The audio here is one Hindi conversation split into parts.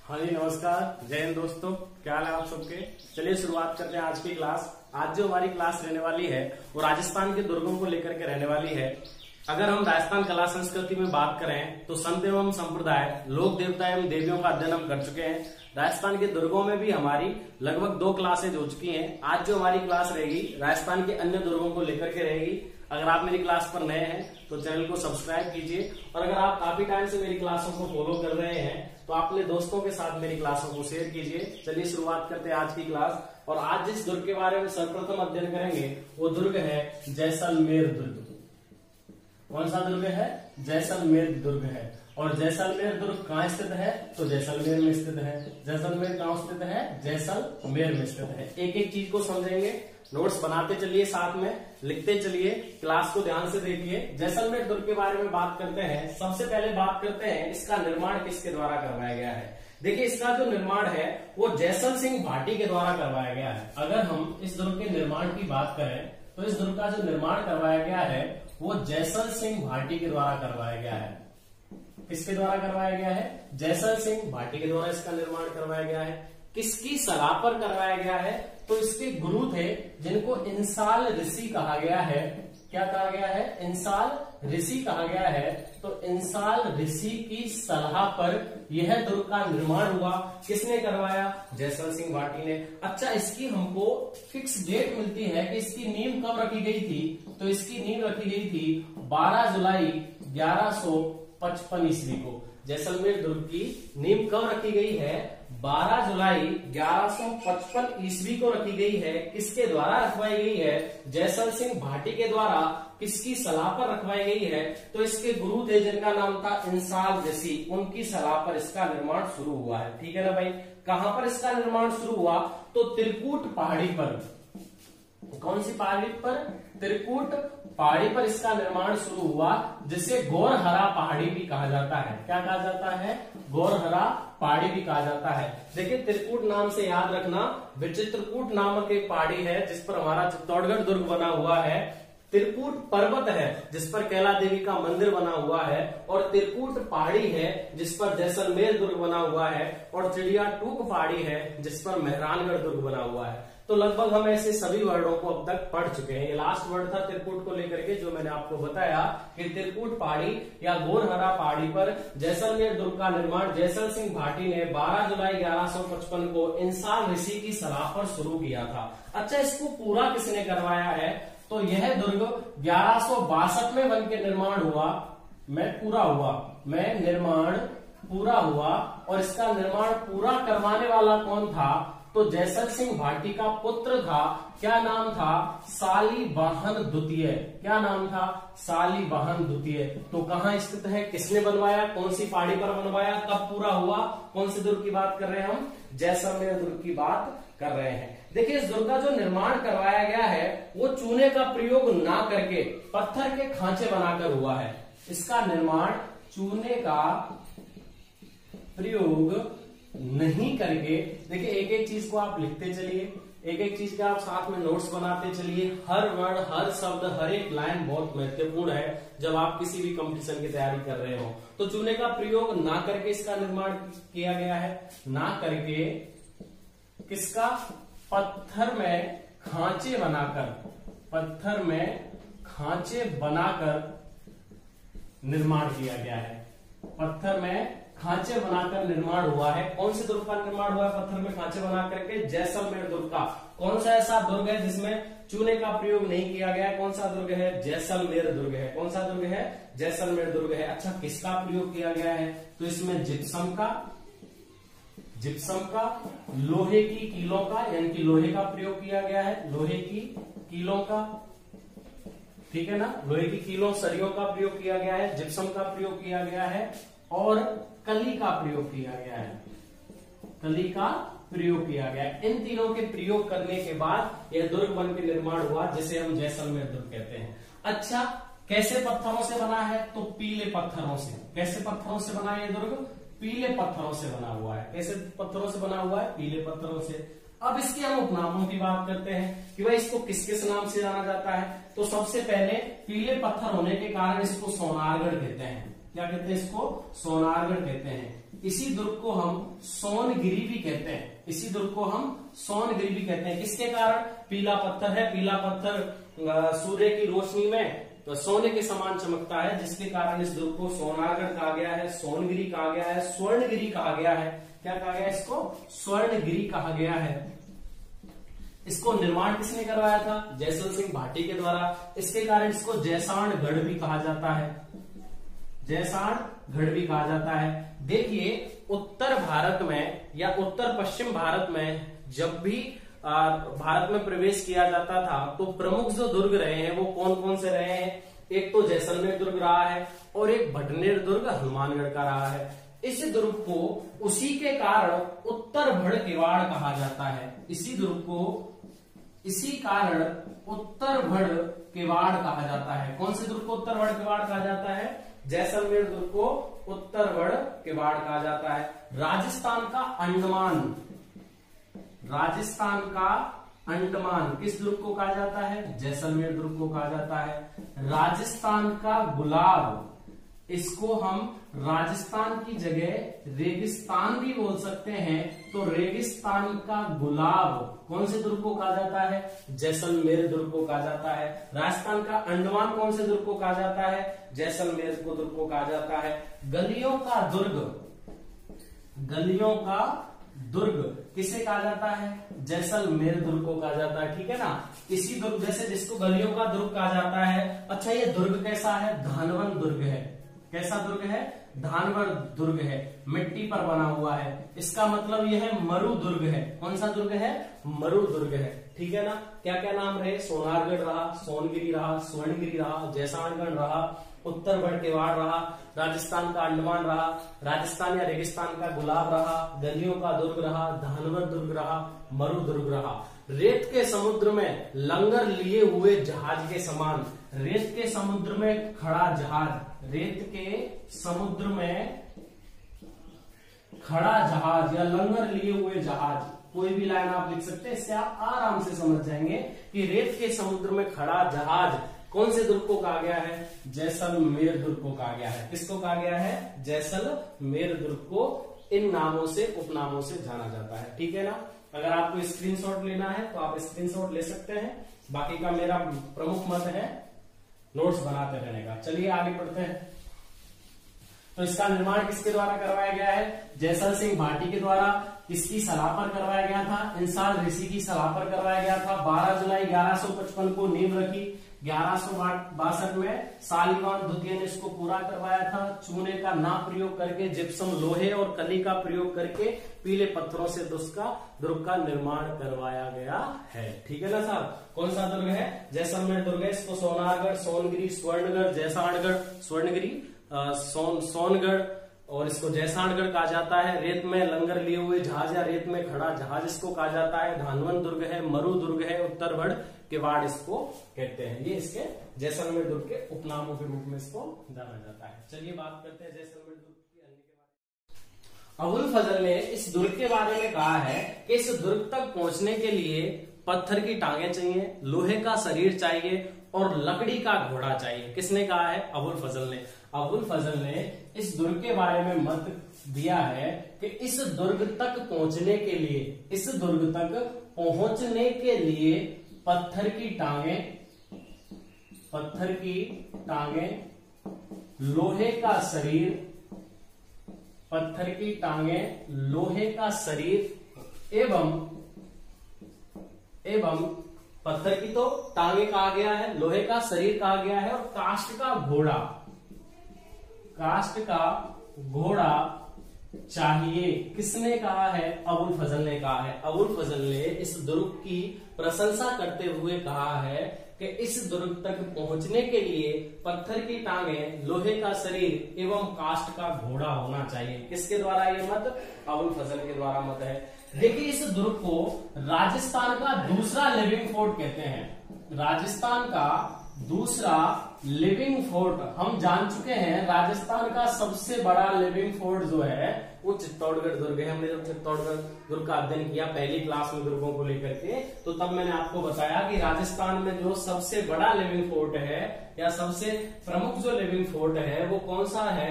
हाँ जी नमस्कार, जय हिंद दोस्तों। क्या हाल है आप सबके। चलिए शुरुआत करते हैं आज की क्लास। आज जो हमारी क्लास रहने वाली है वो राजस्थान के दुर्गों को लेकर के रहने वाली है। अगर हम राजस्थान कला संस्कृति में बात करें तो संत एवं संप्रदाय, लोक देवता एवं देवियों का अध्ययन हम कर चुके हैं। राजस्थान के दुर्गों में भी हमारी लगभग 2 क्लासेज हो चुकी हैं। आज जो हमारी क्लास रहेगी राजस्थान के अन्य दुर्गों को लेकर के रहेगी। अगर आप मेरी क्लास पर नए हैं तो चैनल को सब्सक्राइब कीजिए, और अगर आप काफी टाइम से मेरी क्लासों को फॉलो कर रहे हैं तो आप अपने दोस्तों के साथ मेरी क्लासों को शेयर कीजिए। चलिए शुरुआत करते हैं आज की क्लास। और आज जिस दुर्ग के बारे में सर्वप्रथम अध्ययन करेंगे वो दुर्ग है जैसलमेर दुर्ग। कौन सा दुर्ग है? जैसलमेर दुर्ग है। और जैसलमेर दुर्ग कहाँ स्थित है? तो जैसलमेर में स्थित है। जैसलमेर कहाँ स्थित है? जैसलमेर में स्थित है। एक एक चीज को समझेंगे, नोट्स बनाते चलिए, साथ में लिखते चलिए, क्लास को ध्यान से देखिए। जैसलमेर दुर्ग के बारे में बात करते हैं। सबसे पहले बात करते हैं इसका निर्माण किसके द्वारा करवाया गया है। देखिए इसका जो निर्माण है वो जैसल सिंह भाटी के द्वारा करवाया गया है। अगर हम इस दुर्ग के निर्माण की बात करें तो इस दुर्ग का जो निर्माण करवाया गया है वो जैसल सिंह भाटी के द्वारा करवाया गया है। किसके द्वारा करवाया गया है? जैसल सिंह भाटी के द्वारा इसका निर्माण करवाया गया है। किसकी सलाह पर करवाया गया है? तो इसके गुरु थे जिनको इंसाल ऋषि कहा गया है। क्या कहा गया है? इंसाल ऋषि कहा गया है। तो इंसाल ऋषि की सलाह पर यह दुर्ग का निर्माण हुआ। किसने करवाया? जैसल सिंह भाटी ने। अच्छा, इसकी हमको फिक्स डेट मिलती है कि इसकी नींव कब रखी गई थी। तो इसकी नींव रखी गई थी 12 जुलाई 1155 ईस्वी को। जैसलमेर दुर्ग की नींव कब रखी गई है? 12 जुलाई 1155 ईस्वी को रखी गई है। किसके द्वारा रखवाई गई है? जैसल सिंह भाटी के द्वारा। किसकी सलाह पर रखवाई गई है? तो इसके गुरु थे जिनका नाम था इंसाल ऋषि, उनकी सलाह पर इसका निर्माण शुरू हुआ है। ठीक है ना भाई। कहां पर इसका निर्माण शुरू हुआ? तो त्रिकूट पहाड़ी पर। कौन सी पहाड़ी पर? त्रिकूट पहाड़ी पर इसका निर्माण शुरू हुआ, जिसे गौरहरा पहाड़ी भी कहा जाता है। क्या कहा जाता है? गौरहरा पहाड़ी भी कहा जाता है। देखिए त्रिकूट नाम से याद रखना, विचित्रकूट नामक एक पहाड़ी है जिस पर हमारा चित्तौड़गढ़ दुर्ग बना हुआ है। त्रिकूट पर्वत है जिस पर कैला देवी का मंदिर बना हुआ है। और त्रिकूट पहाड़ी है जिस पर जैसलमेर दुर्ग बना हुआ है। और चिड़िया टूक पहाड़ी है जिस पर मेहरानगढ़ दुर्ग बना हुआ है। तो लगभग हम ऐसे सभी वर्डों को अब तक पढ़ चुके हैं। ये लास्ट वर्ड था त्रिकूट को लेकर के जो मैंने आपको बताया कि त्रिकूट पहाड़ी या गौरहरा पहाड़ी पर जैसलमेर दुर्ग का निर्माण जैसल सिंह भाटी ने 12 जुलाई 1155 को इंसाल ऋषि की सलाह पर शुरू किया था। अच्छा, इसको पूरा किसने करवाया है? तो यह दुर्ग 1162 में बन के निर्माण हुआ, निर्माण पूरा हुआ। और इसका निर्माण पूरा करवाने वाला कौन था? तो जैसल सिंह भाटी का पुत्र था। क्या नाम था? शालिवाहन द्वितीय। क्या नाम था? शालिवाहन द्वितीय। तो कहाँ स्थित है? किसने बनवाया? कौन सी पहाड़ी पर बनवाया? कब पूरा हुआ? कौन से दुर्ग की बात कर रहे हैं हम? जैसलमेर दुर्ग की बात कर रहे हैं। देखिए इस दुर्ग का जो निर्माण करवाया गया है वो चूने का प्रयोग ना करके पत्थर के खांचे बनाकर हुआ है। इसका निर्माण चूने का प्रयोग नहीं करके, देखिए एक एक चीज को आप लिखते चलिए, एक एक चीज का आप साथ में नोट्स बनाते चलिए। हर वर्ड, हर शब्द, हर एक लाइन बहुत महत्वपूर्ण है जब आप किसी भी कंपटीशन की तैयारी कर रहे हो। तो चूने का प्रयोग ना करके इसका निर्माण किया गया है। ना करके किसका? पत्थर में खांचे बनाकर निर्माण किया गया है। पत्थर में खांचे बनाकर निर्माण हुआ है। कौन से दुर्ग का निर्माण हुआ है पत्थर में खांचे बना करके? जैसलमेर दुर्ग का। कौन सा ऐसा दुर्ग है जिसमें चूने का प्रयोग नहीं किया गया है? कौन सा दुर्ग है? जैसलमेर दुर्ग है। कौन सा दुर्ग है? जैसलमेर दुर्ग है। अच्छा, किसका प्रयोग किया गया है? तो इसमें जिप्सम का, लोहे की कीलों का, यानी कि लोहे का प्रयोग किया गया है। लोहे की कीलों का, ठीक है ना, लोहे की कीलों सरियों का प्रयोग किया गया है। जिप्सम का प्रयोग किया गया है और कली का प्रयोग किया गया है। कली का प्रयोग किया गया है। इन तीनों के प्रयोग करने के बाद यह दुर्ग बन के निर्माण हुआ जिसे हम जैसलमेर दुर्ग कहते हैं। अच्छा, कैसे पत्थरों से बना है? तो पीले पत्थरों से। कैसे पत्थरों से बना है ये दुर्ग? पीले पत्थरों से बना हुआ है। कैसे पत्थरों से बना हुआ है? पीले पत्थरों से। अब इसके हम उपनामों की बात करते हैं कि भाई इसको किस किस नाम से जाना जाता है। तो सबसे पहले पीले पत्थर होने के कारण इसको सोनारगढ़ कहते हैं। क्या कहते हैं इसको? सोनारगढ़ कहते हैं। इसी दुर्ग को हम सोनगिरी भी कहते हैं। इसी दुर्ग को हम सोनगिरी भी कहते हैं। किसके कारण? पीला पत्थर है, पीला पत्थर सूर्य की रोशनी में तो सोने के समान चमकता है, जिसके कारण इस दुर्ग को सोनारगढ़ कहा गया है, सोनगिरी कहा गया है, स्वर्णगिरी कहा गया है। क्या कहा गया इसको? स्वर्णगिरी कहा गया है। इसको निर्माण किसने करवाया था? जयसल सिंह भाटी के द्वारा। इसके कारण इसको जैसाणगढ़ भी कहा जाता है, जैसाणगढ़ भी कहा जाता है। देखिए उत्तर भारत में या उत्तर पश्चिम भारत में जब भी भारत में प्रवेश किया जाता था तो प्रमुख जो दुर्ग रहे हैं वो कौन कौन से रहे हैं? एक तो जैसलमेर दुर्ग रहा है और एक भटनेर दुर्ग हनुमानगढ़ का रहा है। इस दुर्ग को उसी के कारण उत्तर भड़ किवाड़ कहा जाता है। इसी दुर्ग को इसी कारण उत्तर भड़ किवाड़ कहा जाता है। कौन से दुर्ग को उत्तर भड़ किवाड़ कहा जाता है? जैसलमेर दुर्ग को उत्तर भड़ किवाड़ कहा जाता है। राजस्थान का अंडमान, राजस्थान का अंडमान किस दुर्ग को कहा जाता है? जैसलमेर दुर्ग को कहा जाता है। राजस्थान का गुलाब, इसको हम राजस्थान की जगह रेगिस्तान भी बोल सकते हैं, तो रेगिस्तान का गुलाब कौन से दुर्ग को कहा जाता है? जैसलमेर दुर्ग को कहा जाता है। राजस्थान का अंडमान कौन से दुर्ग को कहा जाता है? जैसलमेर को दुर्ग को कहा जाता है। गलियों का दुर्ग, गलियों का दुर्ग किसे कहा जाता है? जैसलमेर दुर्ग को कहा जाता है। ठीक है ना? इसी दुर्ग जैसे जिसको गलियों का दुर्ग कहा जाता है। अच्छा ये दुर्ग कैसा है? धानवन दुर्ग है। कैसा दुर्ग है? धानवर दुर्ग है, मिट्टी पर बना हुआ है। इसका मतलब यह है मरु दुर्ग है। कौन सा दुर्ग है? मरु दुर्ग है। ठीक है ना? क्या क्या नाम रहे? सोनारगढ़ रहा, सोनगिरी रहा, स्वर्णगिरी रहा, जैसलमेर रहा, उत्तर भड़ किवाड़ रहा, राजस्थान का अंडमान रहा, राजस्थान या रेगिस्तान का गुलाब रहा, गलियों का दुर्ग रहा, धानवर दुर्ग रहा, मरु दुर्ग रहा। रेत के समुद्र में लंगर लिए हुए जहाज के समान, रेत के समुद्र में खड़ा जहाज, रेत के समुद्र में खड़ा जहाज या लंगर लिए हुए जहाज, कोई भी लाइन आप लिख सकते हैं। इससे आप आराम से समझ जाएंगे कि रेत के समुद्र में खड़ा जहाज कौन से दुर्ग को कहा गया है? जैसलमेर दुर्ग को कहा गया है। किसको कहा गया है? जैसलमेर दुर्ग को इन नामों से, उपनामों से जाना जाता है। ठीक है ना? अगर आपको स्क्रीनशॉट लेना है तो आप स्क्रीनशॉट ले सकते हैं। बाकी का मेरा प्रमुख मत है नोट्स बनाते रहने का। चलिए आगे बढ़ते हैं। तो इसका निर्माण किसके द्वारा करवाया गया है? जयसल सिंह भाटी के द्वारा। किसकी सलाह पर करवाया गया था? इंसाल ऋषि की सलाह पर करवाया गया था। 12 जुलाई 1155 को नींव रखी। 1162 में सालीवान द्वितीय ने इसको पूरा करवाया था। चूने का ना प्रयोग करके, जिप्सम लोहे और कली का प्रयोग करके पीले पत्थरों से दुर्ग का निर्माण करवाया गया है। ठीक है ना साहब? कौन सा दुर्ग है? जैसलमेर दुर्ग है। इसको सोनारगढ़, सोनगिरी, स्वर्णगढ़, जैसाणगढ़, स्वर्णगिरी, सोनगढ़ और इसको जैसाणगढ़ कहा जाता है। रेत में लंगर लिए हुए जहाज या रेत में खड़ा जहाज इसको कहा जाता है। धानवन दुर्ग है, मरु दुर्ग है, उत्तर भड़ किवाड़ इसको कहते हैं। ये इसके जैसलमेर दुर्ग के उपनामों के रूप में इसको जाना जाता है। चलिए बात करते हैं जैसलमेर दुर्ग की अन्य के बारे में। अबुल फजल ने इस दुर्ग के बारे में कहा है कि इस दुर्ग तक पहुंचने के लिए पत्थर की टांगे चाहिए, लोहे का शरीर चाहिए और लकड़ी का घोड़ा चाहिए। किसने कहा है? अबुल फजल ने। अबुल फजल ने इस दुर्ग के बारे में मत दिया है कि इस दुर्ग तक पहुंचने के लिए, इस दुर्ग तक पहुंचने के लिए पत्थर की टांगे, लोहे का शरीर, पत्थर की टांगे, लोहे का शरीर एवं पत्थर की तो टांगे कहा गया है, लोहे का शरीर कहा गया है और काष्ठ का घोड़ा चाहिए। किसने कहा है? अबुल फजल ने कहा है। अबुल फजल ने इस दुर्ग की प्रशंसा करते हुए कहा है कि इस दुर्ग तक पहुंचने के लिए पत्थर की टांगे, लोहे का शरीर एवं काष्ठ का घोड़ा होना चाहिए। किसके द्वारा ये मत? अबुल फजल के द्वारा मत है। देखिए इस दुर्ग को राजस्थान का दूसरा लिविंग फोर्ट कहते हैं। राजस्थान का दूसरा लिविंग फोर्ट हम जान चुके हैं। राजस्थान का सबसे बड़ा लिविंग फोर्ट जो है वो चित्तौड़गढ़ दुर्ग है। हमने जब चित्तौड़गढ़ दुर्ग का अध्ययन किया पहली क्लास में दुर्गों को लेकर के, तो तब मैंने आपको बताया कि राजस्थान में जो सबसे बड़ा लिविंग फोर्ट है या सबसे प्रमुख जो लिविंग फोर्ट है वो कौन सा है,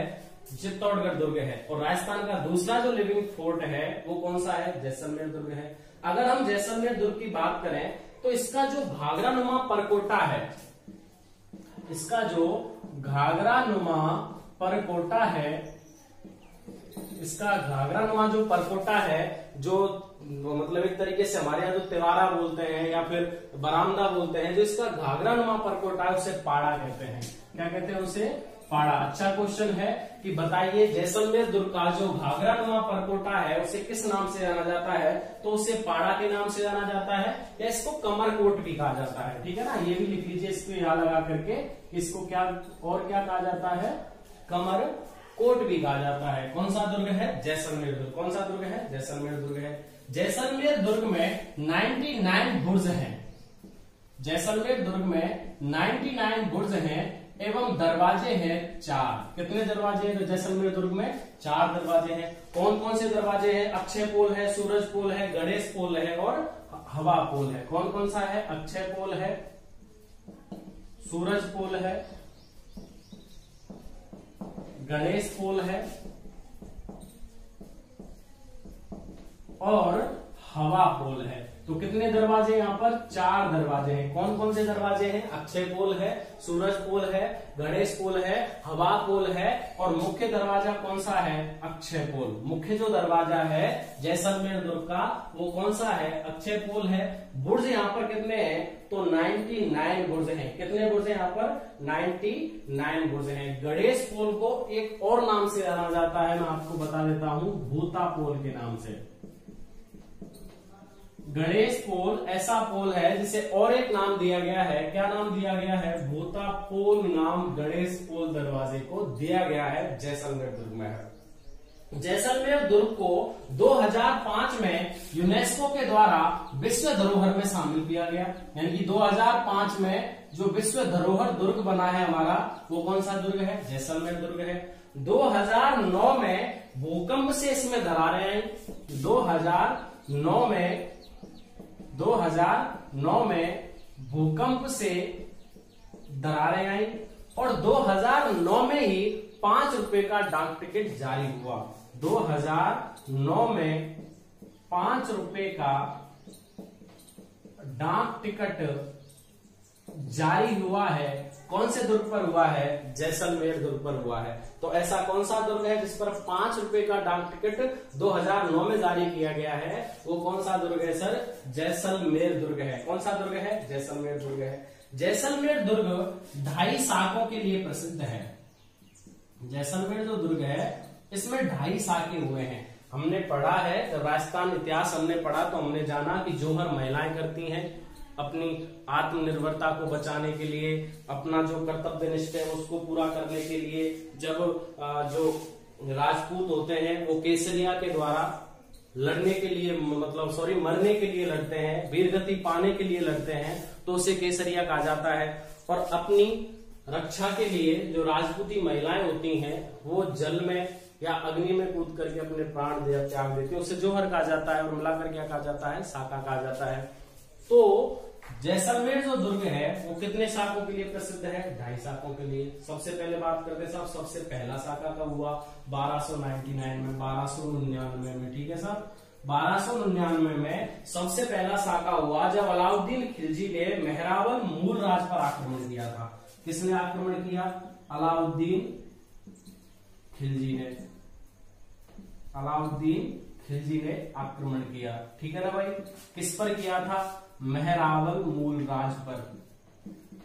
चित्तौड़गढ़ दुर्ग है। और राजस्थान का दूसरा जो लिविंग फोर्ट है वो कौन सा है, जैसलमेर दुर्ग है। अगर हम जैसलमेर दुर्ग की बात करें तो इसका जो घाघरानुमा परकोटा है, इसका जो घाघरानुमा परकोटा है, इसका घाघरानुमा जो परकोटा है, जो मतलब एक तरीके से हमारे यहाँ जो तिवारा बोलते हैं या फिर बरामदा बोलते हैं, जो इसका घाघरानुमा परकोटा है उसे पाड़ा कहते हैं। क्या कहते हैं उसे, पाड़ा। अच्छा क्वेश्चन है कि बताइए जैसलमेर दुर्ग का जो घाघरानुमा परकोटा है उसे किस नाम से जाना जाता है, तो उसे पाड़ा के नाम से जाना जाता है या इसको कमरकोट भी कहा जाता है। ठीक है ना, ये भी लिख लीजिए इसको यहाँ लगा करके, इसको क्या और क्या कहा जाता है, कमरकोट भी कहा जाता है। कौन सा दुर्ग है, जैसलमेर दुर्ग। कौन सा दुर्ग है, जैसलमेर दुर्ग है। जैसलमेर दुर्ग में 99 बुर्ज हैं। जैसलमेर दुर्ग में 99 बुर्ज हैं एवं दरवाजे हैं 4। कितने दरवाजे हैं जैसलमेर दुर्ग में, 4 दरवाजे हैं। कौन कौन से दरवाजे हैं, अक्षय पोल है, सूरज पोल है, गणेश पोल है और हवा पोल है। कौन कौन सा है, अक्षय पोल है, सूरज पोल है, गणेश पोल है और हवा पोल है। तो कितने दरवाजे यहाँ पर, 4 दरवाजे हैं। कौन कौन से दरवाजे हैं, अक्षय पोल है, सूरज पोल है, गणेश पोल है, हवा पोल है और मुख्य दरवाजा कौन सा है, अक्षय पोल। मुख्य जो दरवाजा है जैसलमेर दुर्ग का वो कौन सा है, अक्षय पोल है। बुर्ज यहाँ पर कितने हैं, तो 99 बुर्ज हैं। कितने बुर्ज हैं यहाँ पर, 99 बुर्ज हैं। गणेश पोल को एक और नाम से जाना जाता है, मैं आपको बता देता हूं, भूता पोल के नाम से। गणेश पोल ऐसा पोल है जिसे और एक नाम दिया गया है। क्या नाम दिया गया है, भूता पोल नाम गणेश पोल दरवाजे को दिया गया है, जैसलमेर दुर्ग में है। जैसलमेर दुर्ग को 2005 में यूनेस्को के द्वारा विश्व धरोहर में शामिल किया गया। यानी कि 2005 में जो विश्व धरोहर दुर्ग बना है हमारा, वो कौन सा दुर्ग है, जैसलमेर दुर्ग है। 2009 में भूकंप से इसमें दरारें आई। 2009 में भूकंप से दरारें आई और 2009 में ही 5 रुपए का डाक टिकट जारी हुआ। 2009 में 5 रुपए का डाक टिकट जारी हुआ है। कौन से दुर्ग पर हुआ है, जैसलमेर दुर्ग पर हुआ है। तो ऐसा कौन सा दुर्ग है जिस पर 5 रुपए का डाक टिकट 2009 में जारी किया गया है, वो कौन सा दुर्ग है सर, जैसलमेर दुर्ग है। कौन सा दुर्ग है, जैसलमेर दुर्ग है। जैसलमेर दुर्ग 2.5 शाखों के लिए प्रसिद्ध है। जैसलमेर जो दुर्ग है इसमें 2.5 शाखे हुए हैं। हमने पढ़ा है, जब राजस्थान इतिहास हमने पढ़ा तो हमने जाना कि जोहर महिलाएं करती हैं अपनी आत्मनिर्भरता को बचाने के लिए, अपना जो कर्तव्य निष्ठा है उसको पूरा करने के लिए। जब जो राजपूत होते हैं वो केसरिया के द्वारा लड़ने के लिए, मतलब मरने के लिए लड़ते हैं, वीरगति पाने के लिए लड़ते हैं, तो उसे केसरिया कहा जाता है। और अपनी रक्षा के लिए जो राजपूती महिलाएं होती हैं वो जल में या अग्नि में कूद करके अपने प्राण त्याग देती है, उसे जोहर कहा जाता है। और मिलाकर क्या कहा जाता है, शाखा कहा जाता है। तो जैसलमेर जो दुर्ग है वो कितने शाखों के लिए प्रसिद्ध है, 2.5 शाखों के लिए। सबसे पहले बात करते हैं साहब, सबसे पहला शाखा कब हुआ, 1299 में, 1299 में। ठीक है साहब, 1299 में सबसे पहला शाखा हुआ जब अलाउद्दीन खिलजी ने मेहरावल मूल राज पर आक्रमण किया था। किसने आक्रमण किया, अलाउद्दीन खिलजी ने। अलाउद्दीन खिलजी ने आक्रमण किया। ठीक है ना भाई, किस पर किया था, मेहरावल मूल राज पर।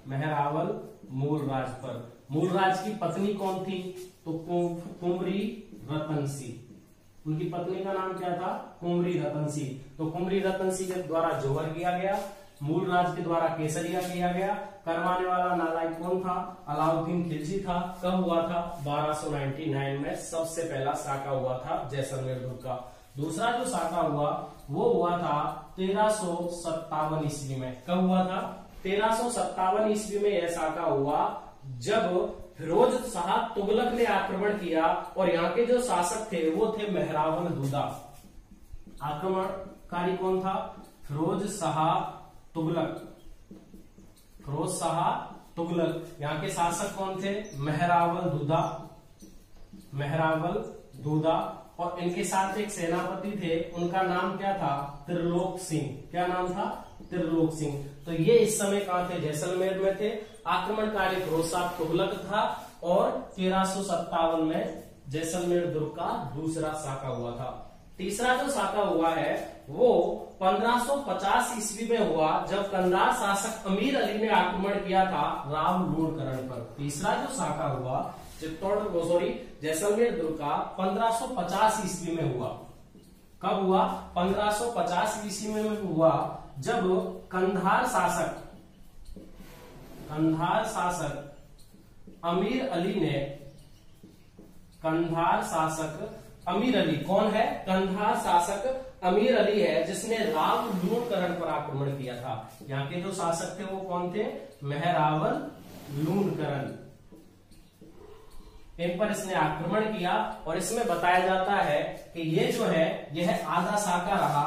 मेहरावल मूल राज पर। मूल राज की पत्नी कौन थी, तो कुंवरी रतन सिंह। उनकी पत्नी का नाम क्या था, कुंवरी रतन सिंह। तो कुंवरी रतन सिंह के द्वारा जोहर किया गया, मूल राज के द्वारा केसरिया किया गया। करवाने वाला नालायक कौन था, अलाउद्दीन खिलजी था। कब हुआ था, 1299 में सबसे पहला शाखा हुआ था जैसलमेर दुर्ग का। दूसरा जो शाखा हुआ वो हुआ था 1357 ईस्वी में। कब हुआ था, 1357 ईस्वी में यह शाखा हुआ जब फिरोज शाह तुगलक ने आक्रमण किया और यहाँ के जो शासक थे वो थे मेहरावल दूदा। आक्रमणकारी कौन था? फिरोज शाह तुगलक। फिरोज शाह तुगलक। यहाँ के शासक कौन थे? मेहरावल दूदा। मेहरावल दूदा। और इनके साथ एक सेनापति थे, उनका नाम क्या था? त्रिलोक सिंह। क्या नाम था? त्रिलोक सिंह। तो ये इस समय कहां थे? जैसलमेर में थे। आक्रमणकारी फिरोज शाह तुगलक था और 1357 में जैसलमेर दुर्ग का दूसरा साका हुआ था। तीसरा जो साका हुआ है वो 1550 ईस्वी में हुआ, जब कंधार शासक अमीर अली ने आक्रमण किया था राव लूणकरण पर। तीसरा जो साका हुआ जैसलमेर दुर्ग का 1550 ईस्वी में हुआ। कब हुआ? 1550 ईस्वी में हुआ, जब कंधार शासक अमीर अली ने, कंधार शासक अमीर अली कौन है? कंधार शासक अमीर अली है, जिसने राव लूणकरण पर आक्रमण किया था। यहाँ के जो शासक थे वो कौन थे? मेहरावल लूणकरण। इन पर इसने आक्रमण किया और इसमें बताया जाता है कि ये जो है यह आधा साका रहा।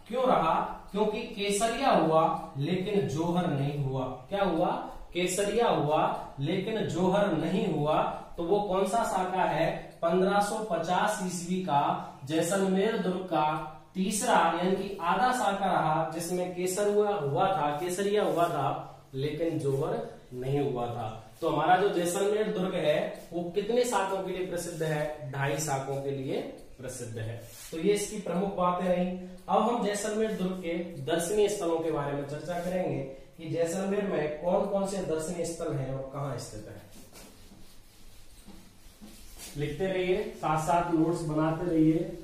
क्यों रहा? क्योंकि केसरिया हुआ लेकिन जौहर नहीं हुआ। क्या हुआ? केसरिया हुआ लेकिन जौहर नहीं हुआ। तो वो कौन सा साका है? 1550 ईस्वी का जैसलमेर दुर्ग का तीसरा यानी कि आधा साका रहा, जिसमें केसरिया हुआ था लेकिन जौहर नहीं हुआ था। तो हमारा जो जैसलमेर दुर्ग है वो कितने साकों के लिए प्रसिद्ध है? 2.5 साकों के लिए प्रसिद्ध है। तो ये इसकी प्रमुख बातें रही। अब हम जैसलमेर दुर्ग के दर्शनीय स्थलों के बारे में चर्चा करेंगे कि जैसलमेर में कौन कौन से दर्शनीय स्थल हैं और कहाँ स्थित है। लिखते रहिए, साथ साथ नोट्स बनाते रहिए।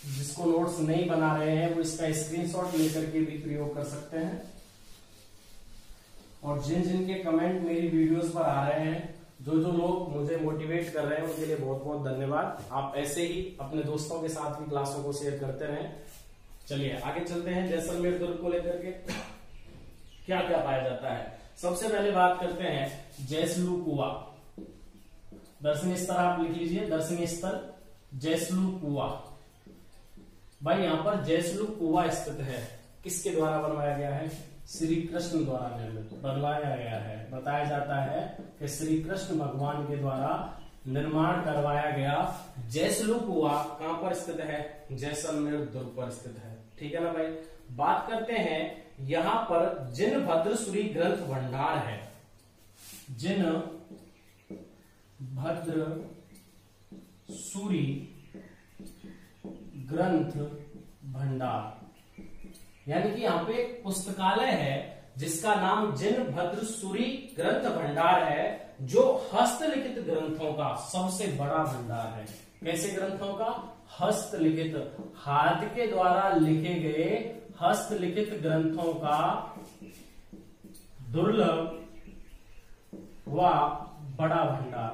जिसको नोट्स नहीं बना रहे हैं वो इसका स्क्रीनशॉट लेकर के भी प्रयोग कर सकते हैं। और जिन जिन के कमेंट मेरी वीडियोस पर आ रहे हैं, जो लोग मुझे मोटिवेट कर रहे हैं, उनके लिए बहुत बहुत धन्यवाद। आप ऐसे ही अपने दोस्तों के साथ भी क्लासों को शेयर करते रहें। चलिए आगे चलते हैं। जैसलमेर दुर्ग को लेकर के क्या क्या पाया जाता है। सबसे पहले बात करते हैं जैसलू कुआ। दर्शनीय स्थल आप लिख लीजिए। दर्शनीय स्थल जैसलू कुआ। भाई यहाँ पर जैसलू कुआ स्थित है। किसके द्वारा बनवाया गया है? श्री कृष्ण द्वारा निर्मित बनवाया गया है। बताया जाता है कि श्री कृष्ण भगवान के द्वारा निर्माण करवाया गया जैसलू कुआ कहां पर स्थित है? जैसलमेर दुर्ग पर स्थित है। ठीक है ना भाई। बात करते हैं यहां पर जिनभद्र सूरी ग्रंथ भंडार है। जिनभद्र सूरी ग्रंथ भंडार, यानी कि यहाँ पे एक पुस्तकालय है जिसका नाम जिनभद्र सूरी ग्रंथ भंडार है, जो हस्तलिखित ग्रंथों का सबसे बड़ा भंडार है। कैसे ग्रंथों का? हस्तलिखित, हाथ के द्वारा लिखे गए हस्तलिखित ग्रंथों का दुर्लभ व बड़ा भंडार।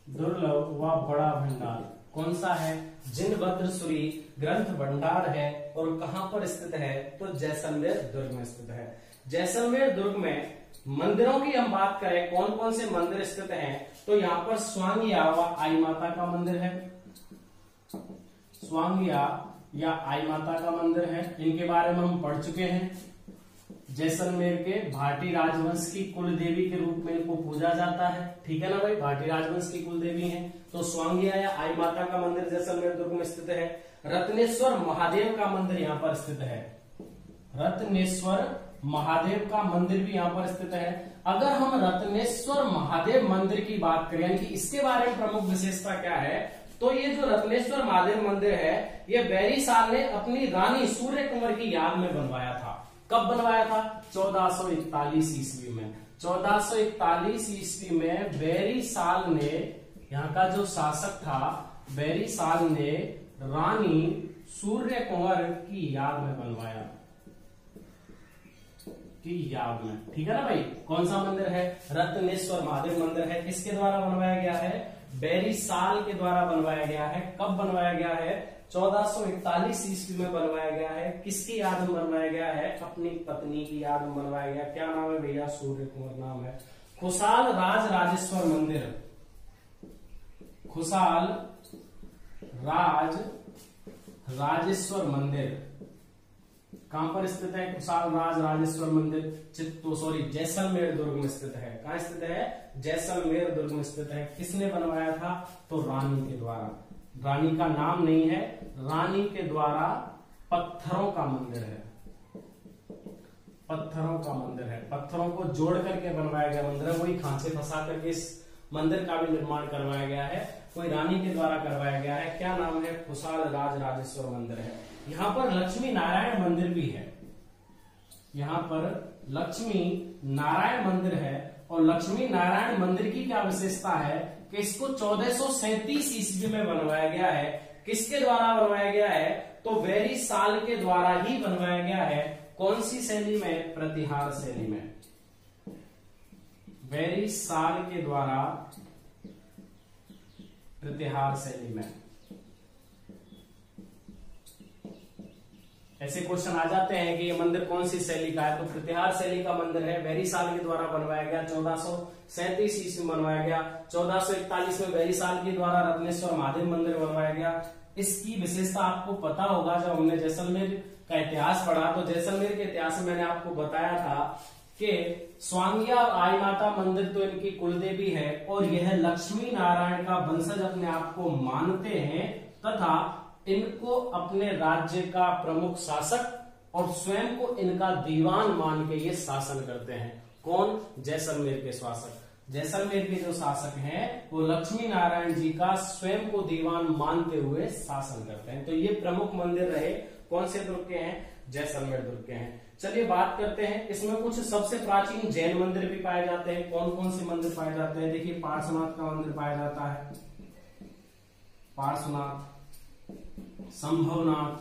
दुर्लभ व बड़ा भंडार कौन सा है? जिनभद्र सूरी ग्रंथ भंडार है। और कहां पर स्थित है? तो जैसलमेर दुर्ग में स्थित है। जैसलमेर दुर्ग में मंदिरों की हम बात करें, कौन कौन से मंदिर स्थित हैं, तो यहाँ पर स्वांगिया व आई माता का मंदिर है। स्वांगिया या आई माता का मंदिर है। इनके बारे में हम पढ़ चुके हैं। जैसलमेर के भाटी राजवंश की कुल देवी के रूप में इनको पूजा जाता है। ठीक है ना भाई। भाटी राजवंश की कुल देवी हैं। तो स्वांगिया या आई माता का मंदिर जैसलमेर दुर्ग में स्थित है। रत्नेश्वर महादेव का मंदिर यहाँ पर स्थित है। रत्नेश्वर महादेव का मंदिर भी यहाँ पर स्थित है। अगर हम रत्नेश्वर महादेव मंदिर की बात करें, यानी कि इसके बारे में प्रमुख विशेषता क्या है, तो ये जो रत्नेश्वर महादेव मंदिर है ये बैरी साल ने अपनी रानी सूर्य कुंवर की याद में बनवाया था। कब बनवाया था? 1441 ईस्वी में। 1441 ईस्वी में बैरी साल ने, यहाँ का जो शासक था बैरी साल ने रानी सूर्य कुंवर की याद में बनवाया, की याद में। ठीक है ना भाई। कौन सा मंदिर है? रत्नेश्वर महादेव मंदिर है। किसके द्वारा बनवाया गया है? बैरी साल के द्वारा बनवाया गया है। कब बनवाया गया है? 1441 ईस्वी में बनवाया गया है। किसकी याद में बनवाया गया है? अपनी पत्नी की याद में बनवाया गया। क्या नाम है भैया? सूर्य कुंवर नाम है। खुशाल राज राजेश्वर मंदिर, खुशाल राज राजेश्वर मंदिर कहां पर स्थित है? खुशाल राज राजेश्वर मंदिर जैसलमेर दुर्ग में स्थित है। कहां स्थित है? जैसलमेर दुर्ग में स्थित है। किसने बनवाया था? तो रानी के द्वारा। रानी का नाम नहीं है, रानी के द्वारा पत्थरों का मंदिर है, पत्थरों का मंदिर है। पत्थरों को जोड़ करके बनवाया गया मंदिर है। वही खांचे फंसा करके इस मंदिर का भी निर्माण करवाया गया है। कोई रानी के द्वारा करवाया गया है। क्या नाम है? खुशाल राज राजेश्वर मंदिर है। यहाँ पर लक्ष्मी नारायण मंदिर भी है। यहाँ पर लक्ष्मी नारायण मंदिर है। और लक्ष्मी नारायण मंदिर की क्या विशेषता है कि इसको 1437 ईस्वी में बनवाया गया है। किसके द्वारा बनवाया गया है? तो वेरीसाल के द्वारा ही बनवाया गया है। कौन सी शैली में? प्रतिहार शैली में। वेरीसाल के द्वारा प्रतिहार शैली में। ऐसे क्वेश्चन आ जाते हैं कि ये मंदिर कौन सी शैली का है? तो प्रतिहार शैली का मंदिर है। वेरीसाल के द्वारा बनवाया गया। 1437 ईस्वी में बनवाया गया। 1441 में वेरीसाल के द्वारा रत्नेश्वर महादेव मंदिर बनवाया गया। इसकी विशेषता आपको पता होगा, जब हमने जैसलमेर का इतिहास पढ़ा तो जैसलमेर के इतिहास में मैंने आपको बताया था कि स्वांगिया आई माता मंदिर तो इनकी कुलदेवी है और यह लक्ष्मी नारायण का वंशज अपने आप को मानते हैं तथा इनको अपने राज्य का प्रमुख शासक और स्वयं को इनका दीवान मान के ये शासन करते हैं। कौन? जैसलमेर के शासक। जैसलमेर के जो शासक हैं वो लक्ष्मी नारायण जी का स्वयं को दीवान मानते हुए शासन करते हैं। तो ये प्रमुख मंदिर रहे। कौन से दुर्ग के हैं? जैसलमेर दुर्ग के हैं। चलिए बात करते हैं, इसमें कुछ सबसे प्राचीन जैन मंदिर भी पाए जाते हैं। कौन कौन से मंदिर पाए जाते हैं? देखिए, पार्श्वनाथ का मंदिर पाया जाता है, पार्श्वनाथ, संभवनाथ,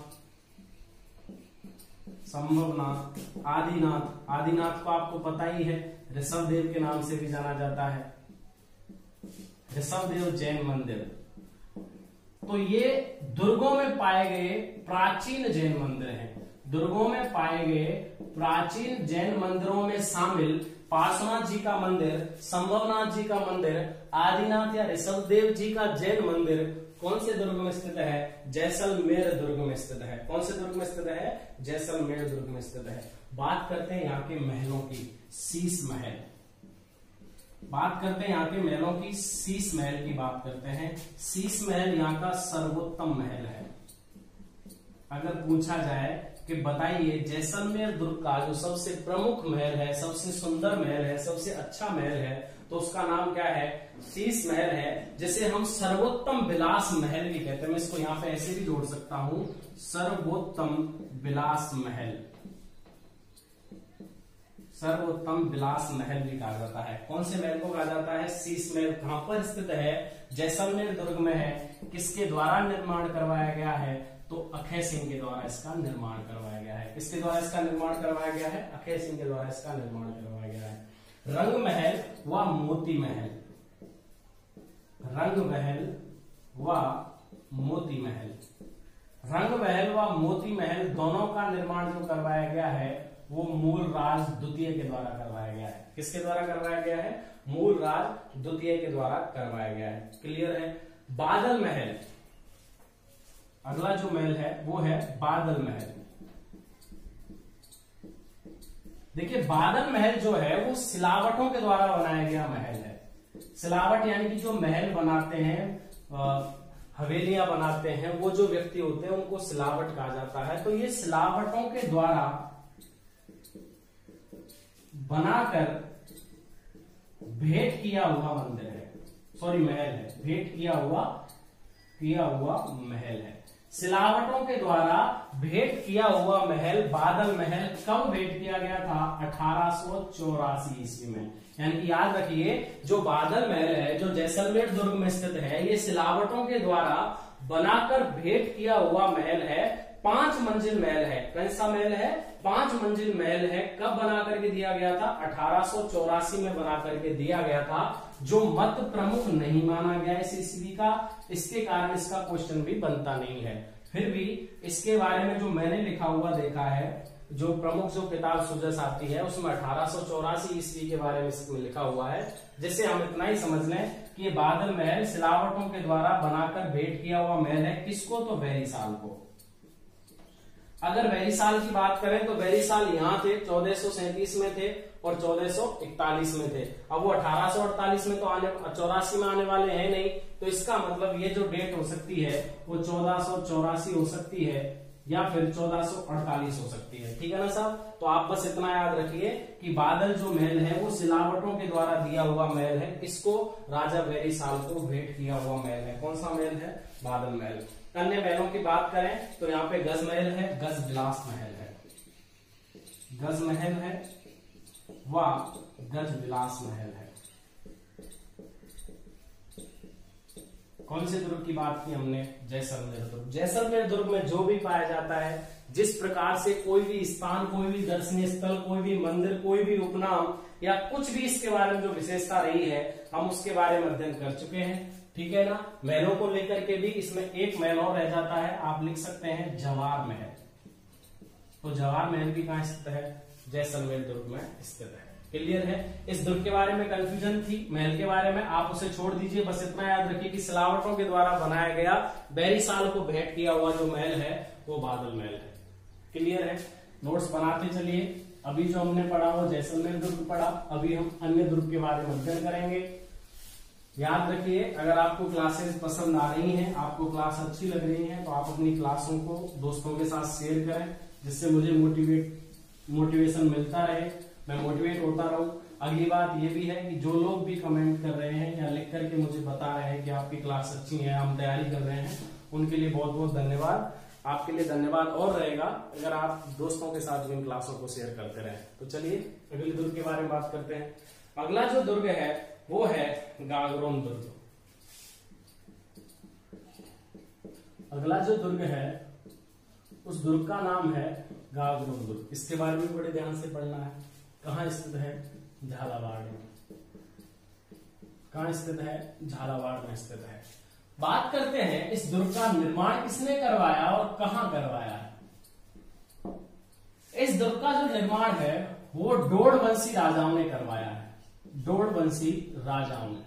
संभवनाथ, आदिनाथ। आदिनाथ को आपको पता ही है, ऋषभदेव के नाम से भी जाना जाता है, ऋषभदेव जैन मंदिर। तो ये दुर्गों में पाए गए प्राचीन जैन मंदिर हैं। दुर्गों में पाए गए प्राचीन जैन मंदिरों में शामिल पार्श्वनाथ जी का मंदिर, संभवनाथ जी का मंदिर, आदिनाथ या ऋषभदेव जी का जैन मंदिर कौन से दुर्ग में स्थित है? जैसलमेर दुर्ग में स्थित है। कौन से दुर्ग में स्थित है? जैसलमेर दुर्ग में स्थित है। बात करते हैं यहाँ के महलों की। शीश महल, बात करते हैं यहाँ के महलों की। शीश महल की बात करते हैं। शीश महल यहाँ का सर्वोत्तम महल है। अगर पूछा जाए कि बताइए जैसलमेर दुर्ग का जो सबसे प्रमुख महल है, सबसे सुंदर महल है, सबसे अच्छा महल है, तो उसका नाम क्या है? शीश महल है, जिसे हम सर्वोत्तम विलास महल भी कहते हैं। मैं इसको यहाँ पे ऐसे भी जोड़ सकता हूं, सर्वोत्तम विलास महल, सर्वोत्तम विलास महल भी कहा जाता है। कौन से महल को कहा जाता है? शीश महल। कहां पर स्थित है? जैसलमेर दुर्ग में है। किसके द्वारा निर्माण करवाया गया है? तो अक्षय सिंह के द्वारा इसका निर्माण करवाया गया है। किसके द्वारा इसका निर्माण करवाया गया है? अक्षय सिंह के द्वारा इसका निर्माण करवाया गया है। रंग महल व मोती महल, रंग महल व मोती महल, रंग महल व मोती महल दोनों का निर्माण जो करवाया गया है वो मूलराज द्वितीय के द्वारा करवाया गया है। किसके द्वारा करवाया गया है? मूलराज द्वितीय के द्वारा करवाया गया है। क्लियर है? बादल महल, अगला जो महल है वो है बादल महल। देखिए, बादल महल जो है वो सिलावटों के द्वारा बनाया गया महल है। सिलावट यानी कि जो महल बनाते हैं, हवेलियां बनाते हैं, वो जो व्यक्ति होते हैं उनको सिलावट कहा जाता है। तो ये सिलावटों के द्वारा बनाकर भेंट किया हुआ मंदिर है, सॉरी महल है, भेंट किया हुआ महल है। सिलावटों के द्वारा भेंट किया हुआ महल बादल महल कब भेंट किया गया था? 1884 ईस्वी में। यानी कि याद रखिए, जो बादल महल है जो जैसलमेर दुर्ग में स्थित है, ये सिलावटों के द्वारा बनाकर भेंट किया हुआ महल है। 5 मंजिल महल है। कौन सा महल है? 5 मंजिल महल है। कब बना करके दिया गया था? 1884 में बना करके दिया गया था, जो मत प्रमुख नहीं माना गया इस ईस्वी का। इसके कारण इसका क्वेश्चन भी बनता नहीं है। फिर भी इसके बारे में जो मैंने लिखा हुआ देखा है, जो प्रमुख जो किताब सुजस आती है उसमें 1884 ईस्वी के बारे में इसमें लिखा हुआ है, जिससे हम इतना ही समझ लें कि ये बादल महल सिलावटों के द्वारा बनाकर भेंट किया हुआ महल है। किसको? तो वेरीसाल को। अगर वेरीसाल की बात करें तो वेरीसाल यहाँ थे 1437 में थे और 1441 में थे। अब वो 1848 में तो 84 में आने वाले हैं नहीं, तो इसका मतलब ये जो डेट हो सकती है वो 1484 हो सकती है या फिर 1448 हो सकती है। ठीक है ना साहब? तो आप बस इतना याद रखिए कि बादल जो महल है वो सिलावटों के द्वारा दिया हुआ महल है। किसको? राजा वेरीसाल को भेंट किया हुआ महल है। कौन सा महल है? बादल महल। अन्य महलों की बात करें तो यहाँ पे गज महल है, गज विलास महल है, गज महल है व गज विलास महल है। कौन से दुर्ग की बात की हमने? जैसलमेर दुर्ग। जैसलमेर दुर्ग में जो भी पाया जाता है, जिस प्रकार से कोई भी स्थान, कोई भी दर्शनीय स्थल, कोई भी मंदिर, कोई भी उपनाम या कुछ भी इसके बारे में जो विशेषता रही है, हम उसके बारे में अध्ययन कर चुके हैं। ठीक है ना? महलों को लेकर के भी इसमें एक महल और रह जाता है, आप लिख सकते हैं जवार महल। तो जवार महल भी कहां स्थित है? जैसलमेर दुर्ग में स्थित है। क्लियर है? इस दुर्ग के बारे में कंफ्यूजन थी, महल के बारे में आप उसे छोड़ दीजिए। बस इतना याद रखिए कि सिलावटों के द्वारा बनाया गया वेरीसाल को भेंट किया हुआ जो महल है वो बादल महल है। क्लियर है? नोट्स बनाते चलिए। अभी जो हमने पढ़ा वो जैसलमेर दुर्ग पढ़ा, अभी हम अन्य दुर्ग के बारे में अध्ययन करेंगे। याद रखिए, अगर आपको क्लासेस पसंद आ रही हैं, आपको क्लास अच्छी लग रही है, तो आप अपनी क्लासों को दोस्तों के साथ शेयर करें, जिससे मुझे मोटिवेशन मिलता रहे, मैं मोटिवेट होता रहूं। अगली बात ये भी है कि जो लोग भी कमेंट कर रहे हैं या लिख करके मुझे बता रहे हैं कि आपकी क्लास अच्छी है, हम तैयारी कर रहे हैं, उनके लिए बहुत बहुत धन्यवाद। आपके लिए धन्यवाद और रहेगा अगर आप दोस्तों के साथ इन क्लासों को शेयर करते रहें। तो चलिए अगले दुर्ग के बारे में बात करते हैं। अगला जो दुर्ग है वो है गागरोन दुर्ग। अगला जो दुर्ग है उस दुर्ग का नाम है गागरोन दुर्ग। इसके बारे में बड़े ध्यान से पढ़ना है। कहाँ स्थित है? झालावाड़ में। कहाँ स्थित है? झालावाड़ में स्थित है। बात करते हैं इस दुर्ग का निर्माण किसने करवाया और कहां करवाया है। इस दुर्ग का जो निर्माण है वो डोड़वंशी राजाओं ने करवाया है। डोड़वंशी राजाओं ने।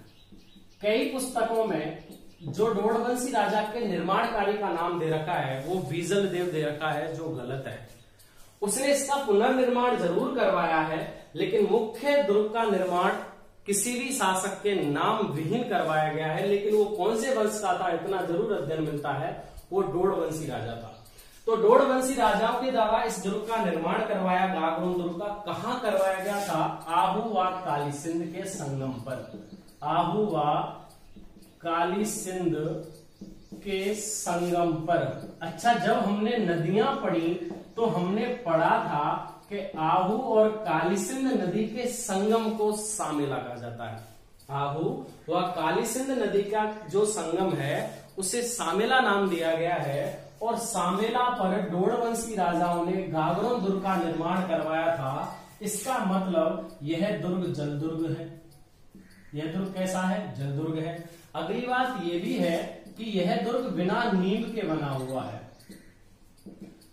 कई पुस्तकों में जो डोड़वंशी राजा के निर्माणकारी का नाम दे रखा है वो बीजल देव दे रखा है, जो गलत है। उसने इसका पुनर्निर्माण जरूर करवाया है, लेकिन मुख्य दुर्ग का निर्माण किसी भी शासक के नाम विहीन करवाया गया है। लेकिन वो कौन से वंश का था इतना जरूर अध्ययन मिलता है, वो डोड़वंशी राजा था। तो डोड़वंशी राजाओं के द्वारा इस दुर्ग का निर्माण करवाया। गागरोन दुर्ग का कहां करवाया गया था? आहू व काली सिंध के संगम पर। आहू व काली सिंध के संगम पर। अच्छा, जब हमने नदियां पढ़ी तो हमने पढ़ा था कि आहू और काली सिंध नदी के संगम को सामेला कहा जाता है। आहू व काली सिंध नदी का जो संगम है उसे सामेला नाम दिया गया है, और सामेला पर डोड़वंशी राजाओं ने गागरोन दुर्ग का निर्माण करवाया था। इसका मतलब यह दुर्ग जलदुर्ग है। यह दुर्ग कैसा है? जलदुर्ग है। अगली बात यह भी है कि यह दुर्ग बिना नींव के बना हुआ है।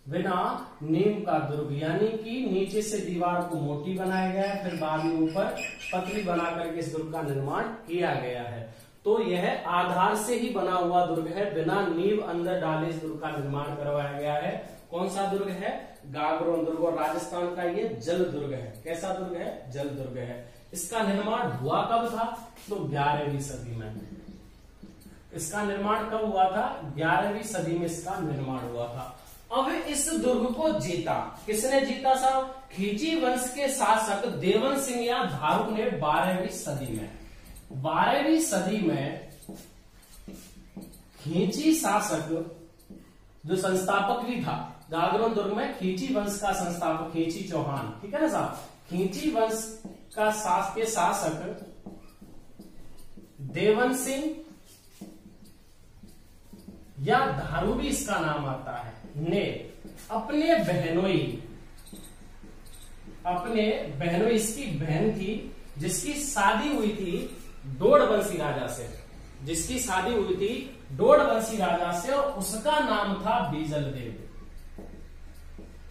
बिना नींव का दुर्ग, यानी कि नीचे से दीवार को मोटी बनाया गया है, फिर बाद में ऊपर पतली बना करके इस दुर्ग का निर्माण किया गया है। तो यह आधार से ही बना हुआ दुर्ग है, बिना नींव अंदर डाले इस दुर्ग का निर्माण करवाया गया है। कौन सा दुर्ग है? गागरोन दुर्ग। और राजस्थान का ये जल दुर्ग है। कैसा दुर्ग है? जल दुर्ग है। इसका निर्माण हुआ कब था? तो 11वीं सदी में। इसका निर्माण कब हुआ था? 11वीं सदी में इसका निर्माण हुआ था। अब इस दुर्ग को जीता किसने? जीता साहब? खींची वंश के शासक देवन सिंह या धारुक ने 12वीं सदी में। 12वीं सदी में खींची शासक जो संस्थापक भी था गागरोन दुर्ग में, खींची वंश का संस्थापक खींची चौहान, ठीक है ना साहब? खींची वंश का शासक देवन सिंह या धारू भी इसका नाम आता है, ने अपने बहनोई, इसकी बहन थी जिसकी शादी हुई थी डोड़वंशी राजा से। जिसकी शादी हुई थी डोडवंशी राजा से, और उसका नाम था बीजल देव,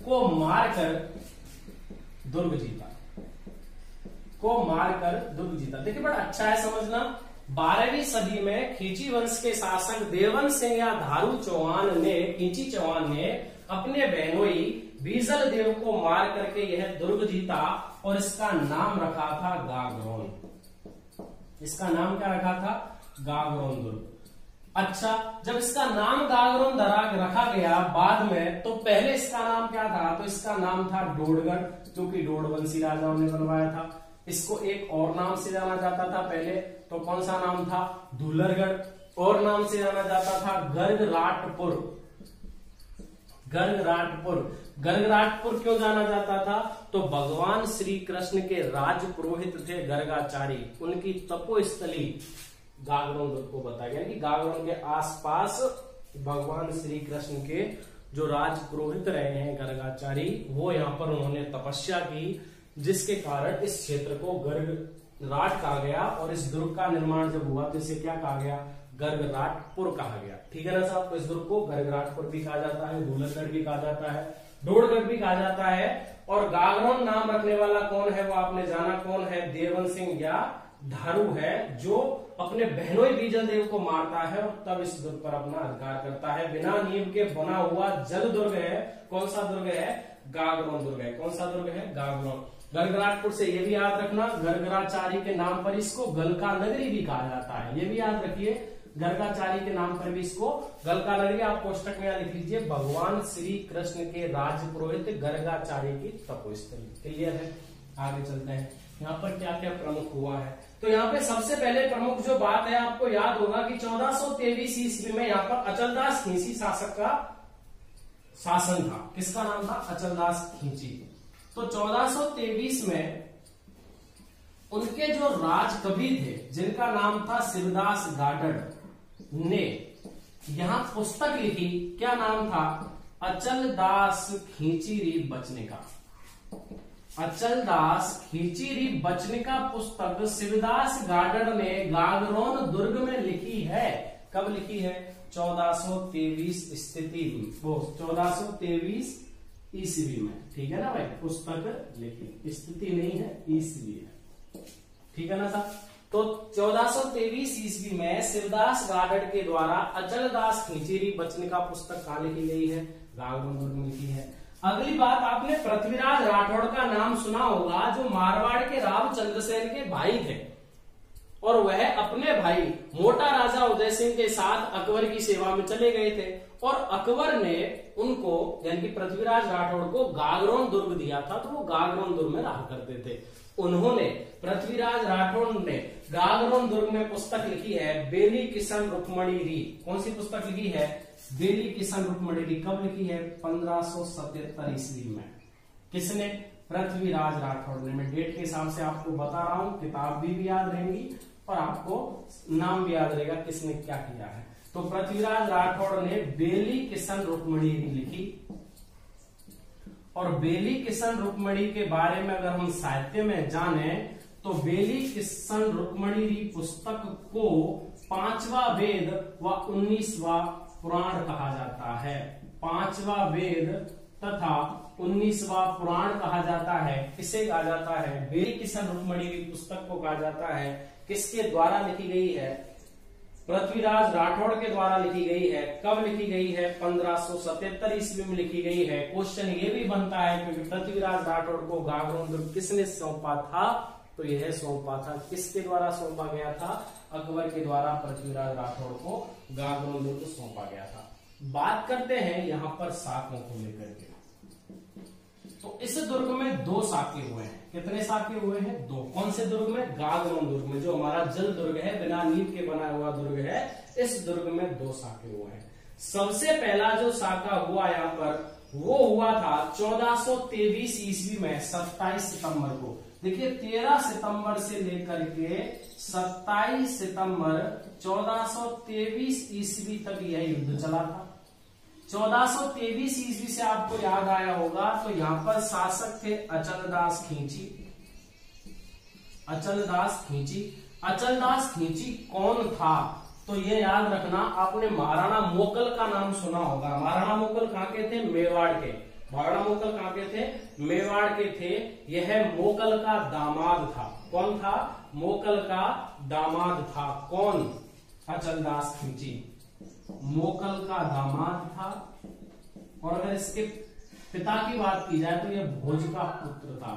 को मारकर दुर्ग जीता, देखिए बड़ा अच्छा है समझना। 12वीं सदी में खींची वंश के शासक देवंश सिंह या धारू चौहान ने, खींची चौहान ने अपने बहनोई बीजल देव को मार करके यह दुर्ग जीता, और इसका नाम रखा था गागरोन। इसका नाम क्या रखा था? गागरोन दुर्ग। अच्छा, जब इसका नाम गागरोन रखा गया बाद में, तो पहले इसका नाम क्या था? तो इसका नाम था डोडगढ़, क्योंकि डोडवंशी राजाओं ने बनवाया था। इसको एक और नाम से जाना जाता था पहले, तो कौन सा नाम था? धूलरगढ़। और नाम से जाना जाता था गर्गराटपुर। गर्गराटपुर क्यों जाना जाता था? तो भगवान श्री कृष्ण के राज पुरोहित थे गर्गाचारी, उनकी तपोस्थली गागरोन दुर्ग को बताया गया कि गागरोन के आसपास भगवान श्री कृष्ण के जो राज पुरोहित रहे हैं गर्गाचारी, वो यहाँ पर उन्होंने तपस्या की, जिसके कारण इस क्षेत्र को गर्गराट कहा गया। और इस दुर्ग का निर्माण जब हुआ तो इसे क्या कहा गया? गर्गराटपुर कहा गया। ठीक है ना साहब? तो इस दुर्ग को गर्गराटपुर भी कहा जाता है, धूलरगढ़ भी कहा जाता है, डोडगढ़ भी कहा जाता है। और गागरोन नाम रखने वाला कौन है? वो आपने जाना कौन है? देवन सिंह या धारू है, जो अपने बहनोई बीजल देव को मारता है और तब इस दुर्ग पर अपना अधिकार करता है। बिना नींव के बना हुआ जल दुर्ग है। कौन सा दुर्ग है? गागरोन दुर्ग है। कौन सा दुर्ग है? गागरोन। गर्गराटपुर से ये भी याद रखना, गर्गराचारी के नाम पर इसको गलका नगरी भी कहा जाता है। ये भी याद रखिए, गर्गाचारी के नाम पर भी इसको गलका नगरी। आप कोष्टक में लिख लीजिए, भगवान श्री कृष्ण के राज पुरोहित गर्गाचारी की तपोस्थली। क्लियर है? आगे चलते हैं, यहाँ पर क्या क्या प्रमुख हुआ है। तो यहाँ पे सबसे पहले प्रमुख जो बात है, आपको याद होगा कि 1423 ईस्वी में यहाँ पर अचलदास खींची शासक का शासन था। किसका नाम था? अचलदास खींची। तो 1423 में उनके जो राजकवि थे, जिनका नाम था शिवदास गाडड़, ने यहां पुस्तक लिखी। क्या नाम था? अचलदास खींचीरी बचनिका। अचलदास खींचीरी बचनिका पुस्तक शिवदास गाडड़ ने गागरोन दुर्ग में लिखी है। कब लिखी है? 1423 स्थिति में, वो 1423 ईस्वी में। ठीक है ना भाई? पुस्तक लिखी, स्थिति नहीं है, ईस्वी है। ठीक है ना साहब? तो 1423 ईस्वी में शिवदास गाडड़ के द्वारा अचलदास खींचीरी बचनिका पुस्तक कहां लिखी गई है? गागरोन दुर्ग में लिखी है। अगली बात, आपने पृथ्वीराज राठौड़ का नाम सुना होगा, जो मारवाड़ के राव चंद्रसेन के भाई थे, और वह अपने भाई मोटा राजा उदय सिंह के साथ अकबर की सेवा में चले गए थे। और अकबर ने उनको, यानी कि पृथ्वीराज राठौड़ को गागरोन दुर्ग दिया था, तो वो गागरोन दुर्ग में रहा करते थे। उन्होंने, पृथ्वीराज राठौड़ ने गागरोन दुर्ग में पुस्तक लिखी है बेली किशन रुक्मणी री। कौन सी पुस्तक लिखी है? बेली किशन रुक्मणी री। कब लिखी है? 1577 ईस्वी में। किसने? पृथ्वीराज राठौड़ ने। मैं डेट के हिसाब से आपको बता रहा हूं, किताब भी याद रहेंगी और आपको नाम भी याद रहेगा किसने क्या किया है। तो पृथ्वीराज राठौड़ ने बेली किशन रुक्मणी री लिखी। और बेली किशन रुक्मणी के बारे में अगर हम साहित्य में जाने, तो बेली किशन रुक्मणी री पुस्तक को 5वां वेद व 19वां पुराण कहा जाता है। 5वां वेद तथा 19वां पुराण कहा जाता है। किसे कहा जाता है? बेली किशन रुक्मणी री पुस्तक को कहा जाता है। किसके द्वारा लिखी गई है? पृथ्वीराज राठौड़ के द्वारा लिखी गई है। कब लिखी गई है? 1577 ईस्वी में लिखी गई है। क्वेश्चन ये भी बनता है, क्योंकि पृथ्वीराज राठौड़ को गागरोन दुर्ग किसने सौंपा था? तो यह सौंपा था, किसके द्वारा सौंपा गया था? अकबर के द्वारा पृथ्वीराज राठौड़ को गागरोन दुर्ग सौंपा गया था। बात करते हैं यहां पर साकों को लेकर के। तो इस दुर्ग में 2 साके हुए हैं। कितने साके हुए हैं? 2। कौन से दुर्ग में? गागरोन दुर्ग में, जो हमारा जल दुर्ग है, बिना नींव के बना हुआ दुर्ग है। इस दुर्ग में 2 साके हुए हैं। सबसे पहला जो साका हुआ यहाँ पर, वो हुआ था 1423 ईस्वी में 27 सितंबर को। देखिए 13 सितंबर से लेकर के 27 सितंबर 1423 ईस्वी तक यह युद्ध चला था। 1423 ईस्वी से आपको याद आया होगा, तो यहां पर शासक थे अचलदास खींची। अचलदास खींची कौन था? तो ये याद रखना, आपने महाराणा मोकल का नाम सुना होगा। महाराणा मोकल कहाँ के थे? मेवाड़ के। महाराणा मोकल कहाँ के थे? मेवाड़ के थे। यह मोकल का दामाद था। कौन था? मोकल का दामाद था। कौन? अचलदास खिलजी मोकल का दामाद था। और अगर इसके पिता की बात की जाए तो यह भोज का पुत्र था।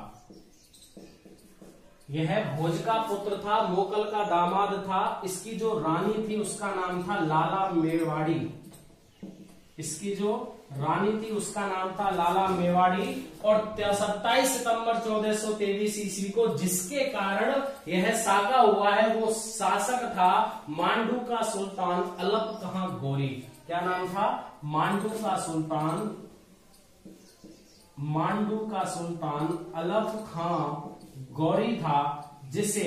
यह भोज का पुत्र था, मोकल का दामाद था। इसकी जो रानी थी उसका नाम था लाला मेवाड़ी। इसकी जो रानी थी उसका नाम था लाला मेवाड़ी। और 27 सितंबर 1423 ईस्वी को जिसके कारण यह साका हुआ है वो शासक था मांडू का सुल्तान अलप कहां गोरी। क्या नाम था? मांडू का सुल्तान, मांडू का सुल्तान अलप खां गौरी था, जिसे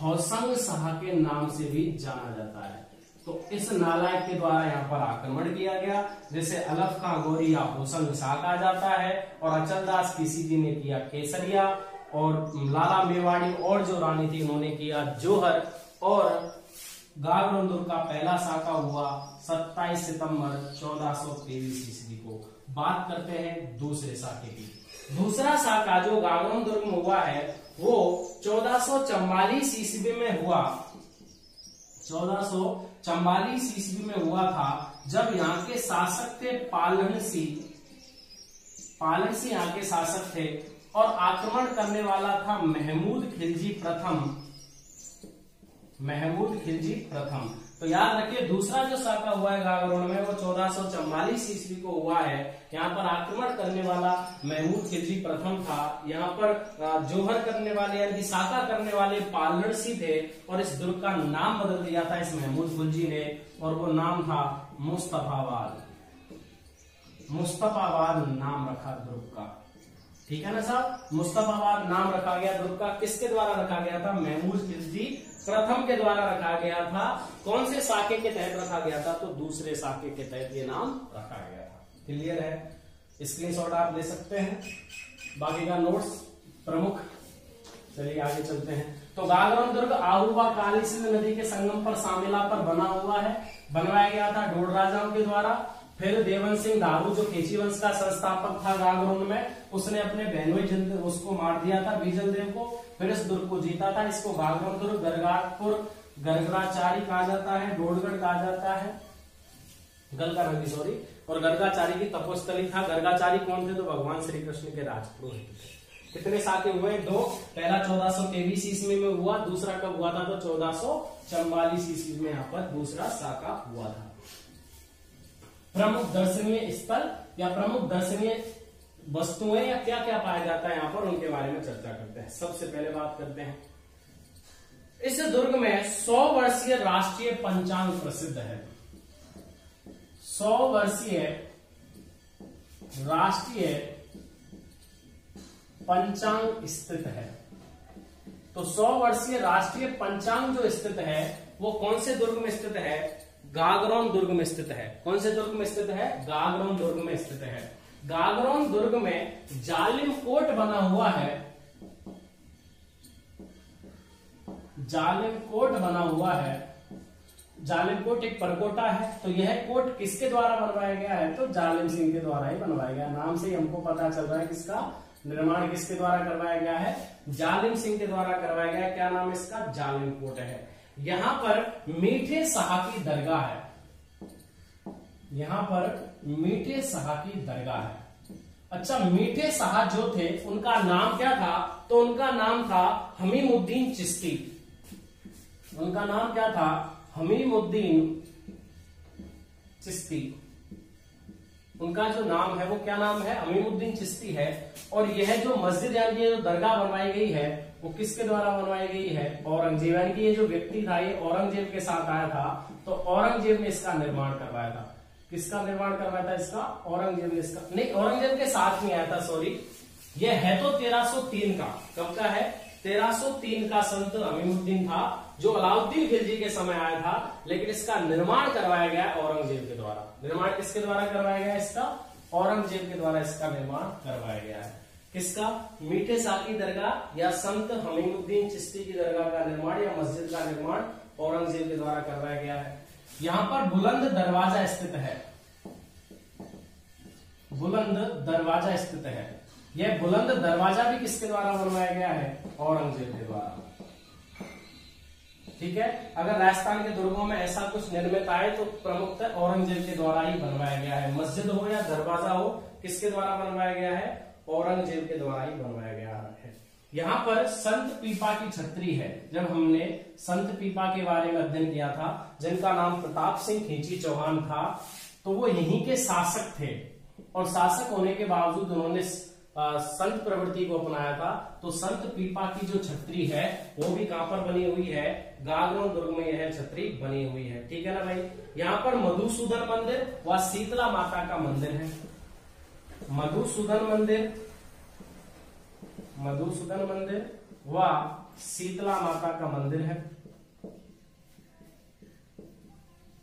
होसंग शाह के नाम से भी जाना जाता है। तो इस नालायक के द्वारा यहाँ पर आक्रमण किया गया, जिसे अलफ खां गौरी या होसंग शाह कहा जाता है। और अचलदास खिलजी ने किया केसरिया, और लाला मेवाड़ी और जो रानी थी उन्होंने किया जोहर। और गागरोन दुर्ग का पहला साका हुआ 27 सितंबर 1423 ईस्वी को। बात करते हैं दूसरे साके की। दूसरा साका जो गागरोन दुर्ग में हुआ है वो 1444 ईस्वी में हुआ। 1444 ईस्वी में हुआ था, जब यहाँ के शासक थे पालनसी। पालनसी यहाँ के शासक थे और आक्रमण करने वाला था महमूद खिलजी प्रथम। महमूद खिलजी प्रथम। तो याद रखिए, दूसरा जो साका हुआ है गागरोन में वो 1444 ईस्वी को हुआ है। यहाँ पर आक्रमण करने वाला महमूद खिलजी प्रथम था। यहाँ पर जोहर करने वाले यानी साका करने वाले पालनसी थे। और इस दुर्ग का नाम बदल दिया था इस महमूद खिलजी ने, और वो नाम था मुस्तफाबाद। मुस्तफाबाद नाम रखा दुर्ग का। ठीक है ना साहब? मुस्तफाबाद नाम रखा गया दुर्ग का। किसके द्वारा रखा गया था? महमूद खिलजी प्रथम के द्वारा रखा गया था। कौन से साके के तहत रखा गया था? तो दूसरे साके के तहत ये नाम रखा गया था। क्लियर है? स्क्रीनशॉट आप ले सकते हैं, बाकी का नोट्स प्रमुख। चलिए आगे चलते हैं। तो गागरोन दुर्ग आहूबा काली सिंध नदी के संगम पर सामेला पर बना हुआ है। बनवाया गया था ढोड़ राजाओं के द्वारा। फिर देवन सिंह दारू जो खेची वंश का संस्थापक था गागरोन में, उसने अपने बहनोई उसको मार दिया था बीजल देव को। फिर इस दुर्ग को जीता था। इसको गागरोन दुर्ग, गरगापुर, गरगराचारी कहा जाता है, डोडगढ़ कहा जाता है, गलका नदी सॉरी। और गर्गाचारी की तपोस्थली था। गर्गाचारी कौन थे? तो भगवान श्री कृष्ण के राजपुरोहित थे। कितने साके हुए? दो। पहला 1423 ईस्वी में हुआ। दूसरा कब हुआ था? तो 1444 ईस्वी में यहाँ पर दूसरा साका हुआ था। प्रमुख दर्शनीय स्थल या प्रमुख दर्शनीय वस्तुएं या क्या क्या पाया जाता है यहाँ पर, उनके बारे में चर्चा करते हैं। सबसे पहले बात करते हैं, इस दुर्ग में 100 वर्षीय राष्ट्रीय पंचांग प्रसिद्ध है। 100 वर्षीय राष्ट्रीय पंचांग स्थित है। तो 100 वर्षीय राष्ट्रीय पंचांग जो स्थित है वो कौन से दुर्ग में स्थित है? गागरोन दुर्ग में स्थित है। कौन से दुर्ग में स्थित है? गागरोन दुर्ग में स्थित है। गागरोन दुर्ग में जालिम कोट बना हुआ है। जालिम कोट बना हुआ है। जालिम कोट एक परकोटा है। तो यह कोट किसके द्वारा बनवाया गया है? तो जालिम सिंह के द्वारा ही बनवाया गया। नाम से ही हमको पता चल रहा है किसका निर्माण किसके द्वारा करवाया गया है? जालिम सिंह के द्वारा करवाया गया। क्या नाम इसका? जालिम कोट है। यहां पर मीठे शाह की दरगाह है। यहां पर मीठे शाह की दरगाह है। अच्छा, मीठे शाह जो थे उनका नाम क्या था? तो उनका नाम था हमीमुद्दीन चिश्ती। उनका नाम क्या था? हमीमुद्दीन चिश्ती। उनका जो नाम है वो क्या नाम है? हमीमुद्दीन चिश्ती है। और यह जो मस्जिद यानी जो दरगाह बनवाई गई है वो किसके द्वारा बनवाई गई है? औरंगजेब। यानी कि ये जो व्यक्ति था ये औरंगजेब के साथ आया था, तो औरंगजेब ने इसका निर्माण करवाया था। किसका निर्माण करवाया था इसका? औरंगजेब ने इसका नहीं, औरंगजेब के साथ नहीं आया था, सॉरी। ये है तो 1303 का। कब का है? 1303 का संत हमीमुद्दीन था जो अलाउद्दीन खिलजी के समय आया था, लेकिन इसका निर्माण करवाया गया औरंगजेब के द्वारा। निर्माण किसके द्वारा करवाया गया इसका? औरंगजेब के द्वारा इसका निर्माण करवाया गया है। किसका? मीठे शाह की दरगाह या संत हमीमुद्दीन चिश्ती की दरगाह का निर्माण या मस्जिद का निर्माण औरंगजेब के द्वारा करवाया गया है। यहां पर बुलंद दरवाजा स्थित है, बुलंद दरवाजा स्थित है। यह बुलंद दरवाजा भी किसके द्वारा बनवाया गया है? औरंगजेब के द्वारा। ठीक है, अगर राजस्थान के दुर्गों में ऐसा कुछ निर्मित आए तो प्रमुखतः औरंगजेब के द्वारा ही बनवाया गया है। मस्जिद हो या दरवाजा हो, किसके द्वारा बनवाया गया है? औरंगजेब के द्वारा ही बनवाया गया है। यहाँ पर संत पीपा की छतरी है। जब हमने संत पीपा के बारे में अध्ययन किया था, जिनका नाम प्रताप सिंह खींची चौहान था, तो वो यहीं के शासक थे और शासक होने के बावजूद उन्होंने संत प्रवृत्ति को अपनाया था। तो संत पीपा की जो छतरी है वो भी कहां पर बनी हुई है? गागरोन दुर्ग में यह छतरी बनी हुई है। ठीक है ना भाई। यहाँ पर मधुसूदन मंदिर व शीतला माता का मंदिर है। मधुसूदन मंदिर, मधुसूदन मंदिर व शीतला माता का मंदिर है।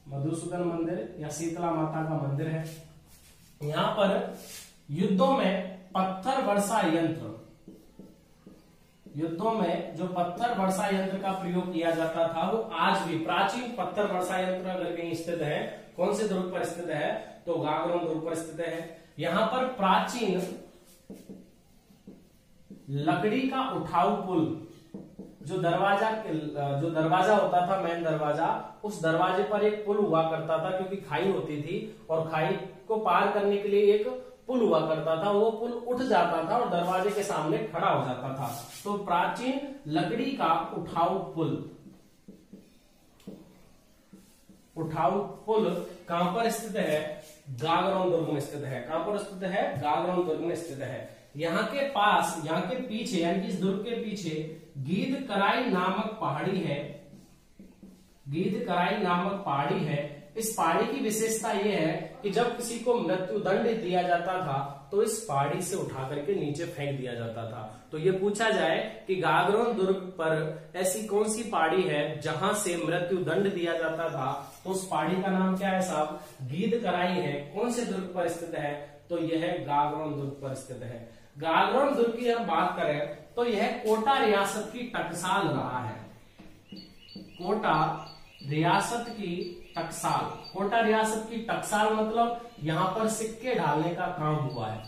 मधुसूदन मंदिर या शीतला माता का मंदिर है। यहाँ पर युद्धों में पत्थर वर्षा यंत्र, युद्धों में जो पत्थर वर्षा यंत्र का प्रयोग किया जाता था वो आज भी प्राचीन पत्थर वर्षा यंत्र अगर कहीं स्थित है, कौन से दुर्ग पर स्थित है? तो गागरोन दुर्ग पर स्थित है। यहां पर प्राचीन लकड़ी का उठाऊ पुल, जो दरवाजा होता था, मेन दरवाजा, उस दरवाजे पर एक पुल हुआ करता था, क्योंकि खाई होती थी और खाई को पार करने के लिए एक पुल हुआ करता था। वो पुल उठ जाता था और दरवाजे के सामने खड़ा हो जाता था। तो प्राचीन लकड़ी का उठाऊ पुल, उठाऊ पुल कहां पर स्थित है? गागरोन दुर्ग में स्थित है। कहां पर स्थित है? गागरोन दुर्ग में स्थित है। यहाँ के पास, यहाँ के पीछे, यानी कि इस दुर्ग के पीछे गीद कराई नामक पहाड़ी है। गीद कराई नामक पहाड़ी है। इस पहाड़ी की विशेषता यह है कि जब किसी को मृत्यु दंड दिया जाता था तो इस पहाड़ी से उठा करके नीचे फेंक दिया जाता था। तो ये पूछा जाए कि गागरोन दुर्ग पर ऐसी कौन सी पहाड़ी है जहां से मृत्यु दंड दिया जाता था, तो उस पहाड़ी का नाम क्या है साहब? गीद कराई है। कौन से दुर्ग पर स्थित है? तो यह गागरोन दुर्ग पर स्थित है। गागरोन दुर्ग की हम बात करें तो यह कोटा रियासत की टकसाल रहा है। कोटा रियासत की टकसाल, कोटा रियासत की टकसाल मतलब यहां पर सिक्के ढालने का काम हुआ है।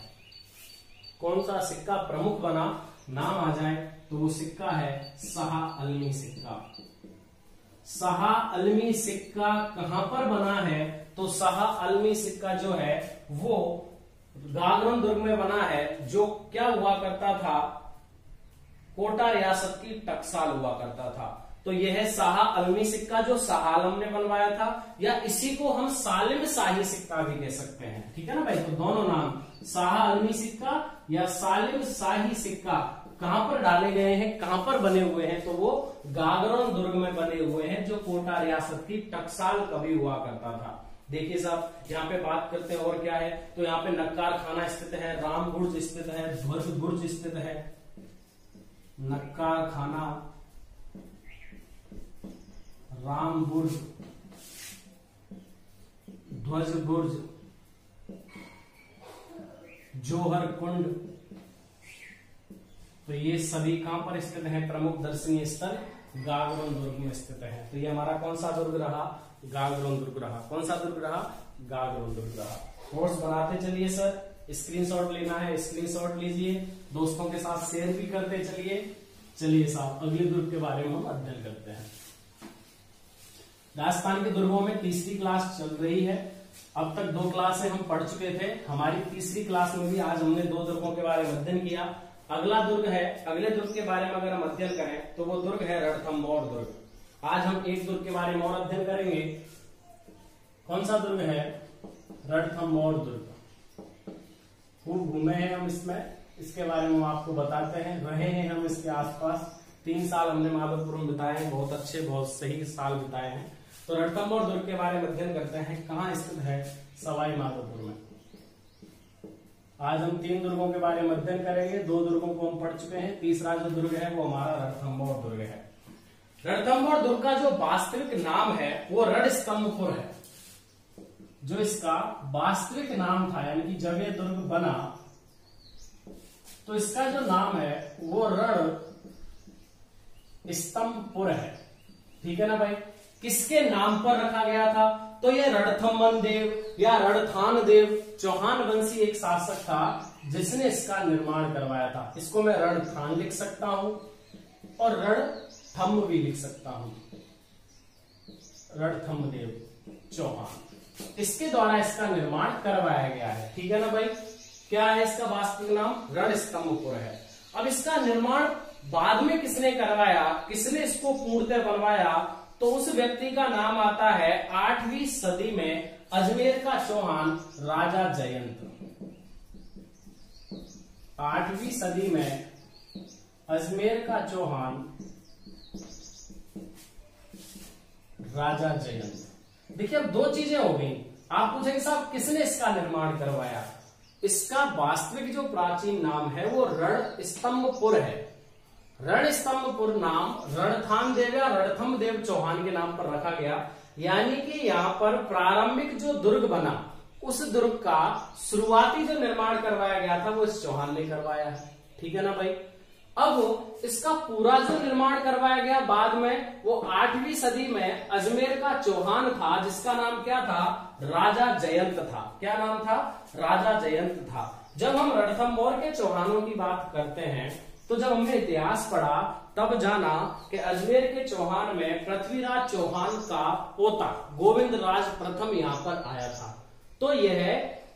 कौन सा सिक्का प्रमुख बना, नाम आ जाए तो वो सिक्का है शाह आलमी सिक्का। शाह आलमी सिक्का कहां पर बना है? तो शाह आलमी सिक्का जो है वो गागरोन दुर्ग में बना है, जो क्या हुआ करता था? कोटा रियासत की टकसाल हुआ करता था। तो यह है शाह आलमी सिक्का, जो शाह आलम ने बनवाया था, या इसी को हम सालिम शाही सिक्का भी कह सकते हैं। ठीक है ना भाई। तो दोनों नाम, शाह आलमी सिक्का या सालिम शाही सिक्का, कहां पर डाले गए हैं, कहां पर बने हुए हैं? तो वो गागरोन दुर्ग में बने हुए हैं, जो कोटा रियासत की टकसाल कभी हुआ करता था। देखिए साहब, यहाँ पे बात करते हैं और क्या है, तो यहाँ पे नक्कार खाना स्थित है, राम बुर्ज स्थित है, ध्वज बुर्ज स्थित है। नक्कार खाना, राम बुर्ज, ध्वज बुर्ज, जोहर कुंड, तो ये सभी कहां पर स्थित है? प्रमुख दर्शनीय स्थल गागरोन दुर्ग में स्थित है। तो ये हमारा कौन सा दुर्ग रहा? गागरोन दुर्ग रहा। कौन सा दुर्ग रहा? गागरोन दुर्ग रहा। नोट्स बनाते चलिए सर, स्क्रीनशॉट लेना है स्क्रीनशॉट लीजिए, दोस्तों के साथ शेयर भी करते चलिए। चलिए साहब, अगले दुर्ग के बारे में हम अध्ययन करते हैं। राजस्थान के दुर्गों में तीसरी क्लास चल रही है। अब तक 2 क्लासें हम पढ़ चुके थे। हमारी तीसरी क्लास में भी आज हमने 2 दुर्गों के बारे में अध्ययन किया। अगला दुर्ग है, अगले दुर्ग के बारे में अगर हम अध्ययन करें तो वो दुर्ग है रणथंभौर दुर्ग। आज हम एक दुर्ग के बारे में और अध्ययन करेंगे। कौन सा दुर्ग है? रणथंभौर दुर्ग। खूब घूमे हैं हम इसमें, इसके बारे में हम आपको बताते हैं। रहे हैं हम इसके आसपास, 3 साल हमने माधवपुर में बिताए हैं, बहुत अच्छे बहुत सही साल बिताए हैं। तो रणथंभौर दुर्ग के बारे में अध्ययन करते हैं। कहाँ स्थित है? सवाई माधोपुर में। आज हम 3 दुर्गों के बारे में अध्ययन करेंगे। 2 दुर्गों को हम पढ़ चुके हैं, तीसरा जो दुर्ग है वो हमारा रणथंभौर दुर्ग है। रणथंभौर दुर्ग का जो वास्तविक नाम है वो रणस्तंभपुर है। जो इसका वास्तविक नाम था, यानी कि जब ये दुर्ग बना तो इसका जो नाम है वो रण स्तंभपुर है। ठीक है ना भाई। किसके नाम पर रखा गया था? तो ये रणथंभन देव या रणथान देव चौहान वंशी एक शासक था जिसने इसका निर्माण करवाया था। इसको मैं रणथान लिख सकता हूं और रणथंभ भी लिख सकता हूं। रणथंभ देव चौहान, इसके द्वारा इसका निर्माण करवाया गया है। ठीक है ना भाई? क्या है इसका वास्तविक नाम? रणस्तंभपुर है। अब इसका निर्माण बाद में किसने करवाया, किसने इसको पूर्णतः बनवाया? तो उस व्यक्ति का नाम आता है 8वीं सदी में अजमेर का चौहान राजा जयंत। 8वीं सदी में अजमेर का चौहान राजा जयंत। देखिए अब दो चीजें हो गई। आप पूछेंगे साहब किसने इसका निर्माण करवाया? इसका वास्तविक जो प्राचीन नाम है वो रणस्तंभपुर है। रणस्तंभपुर नाम रणथान देव या रणथंभ देव चौहान के नाम पर रखा गया, यानी कि यहाँ पर प्रारंभिक जो दुर्ग बना उस दुर्ग का शुरुआती जो निर्माण करवाया गया था वो इस चौहान ने करवाया है। ठीक है ना भाई? अब इसका पूरा जो निर्माण करवाया गया बाद में वो 8वीं सदी में अजमेर का चौहान था जिसका नाम क्या था? राजा जयंत था। क्या नाम था? राजा जयंत था। जब हम रणथंभौर के चौहानों की बात करते हैं तो जब हमने इतिहास पढ़ा तब जाना कि अजमेर के चौहान में पृथ्वीराज चौहान का पोता गोविंद राज प्रथम यहाँ पर आया था। तो यह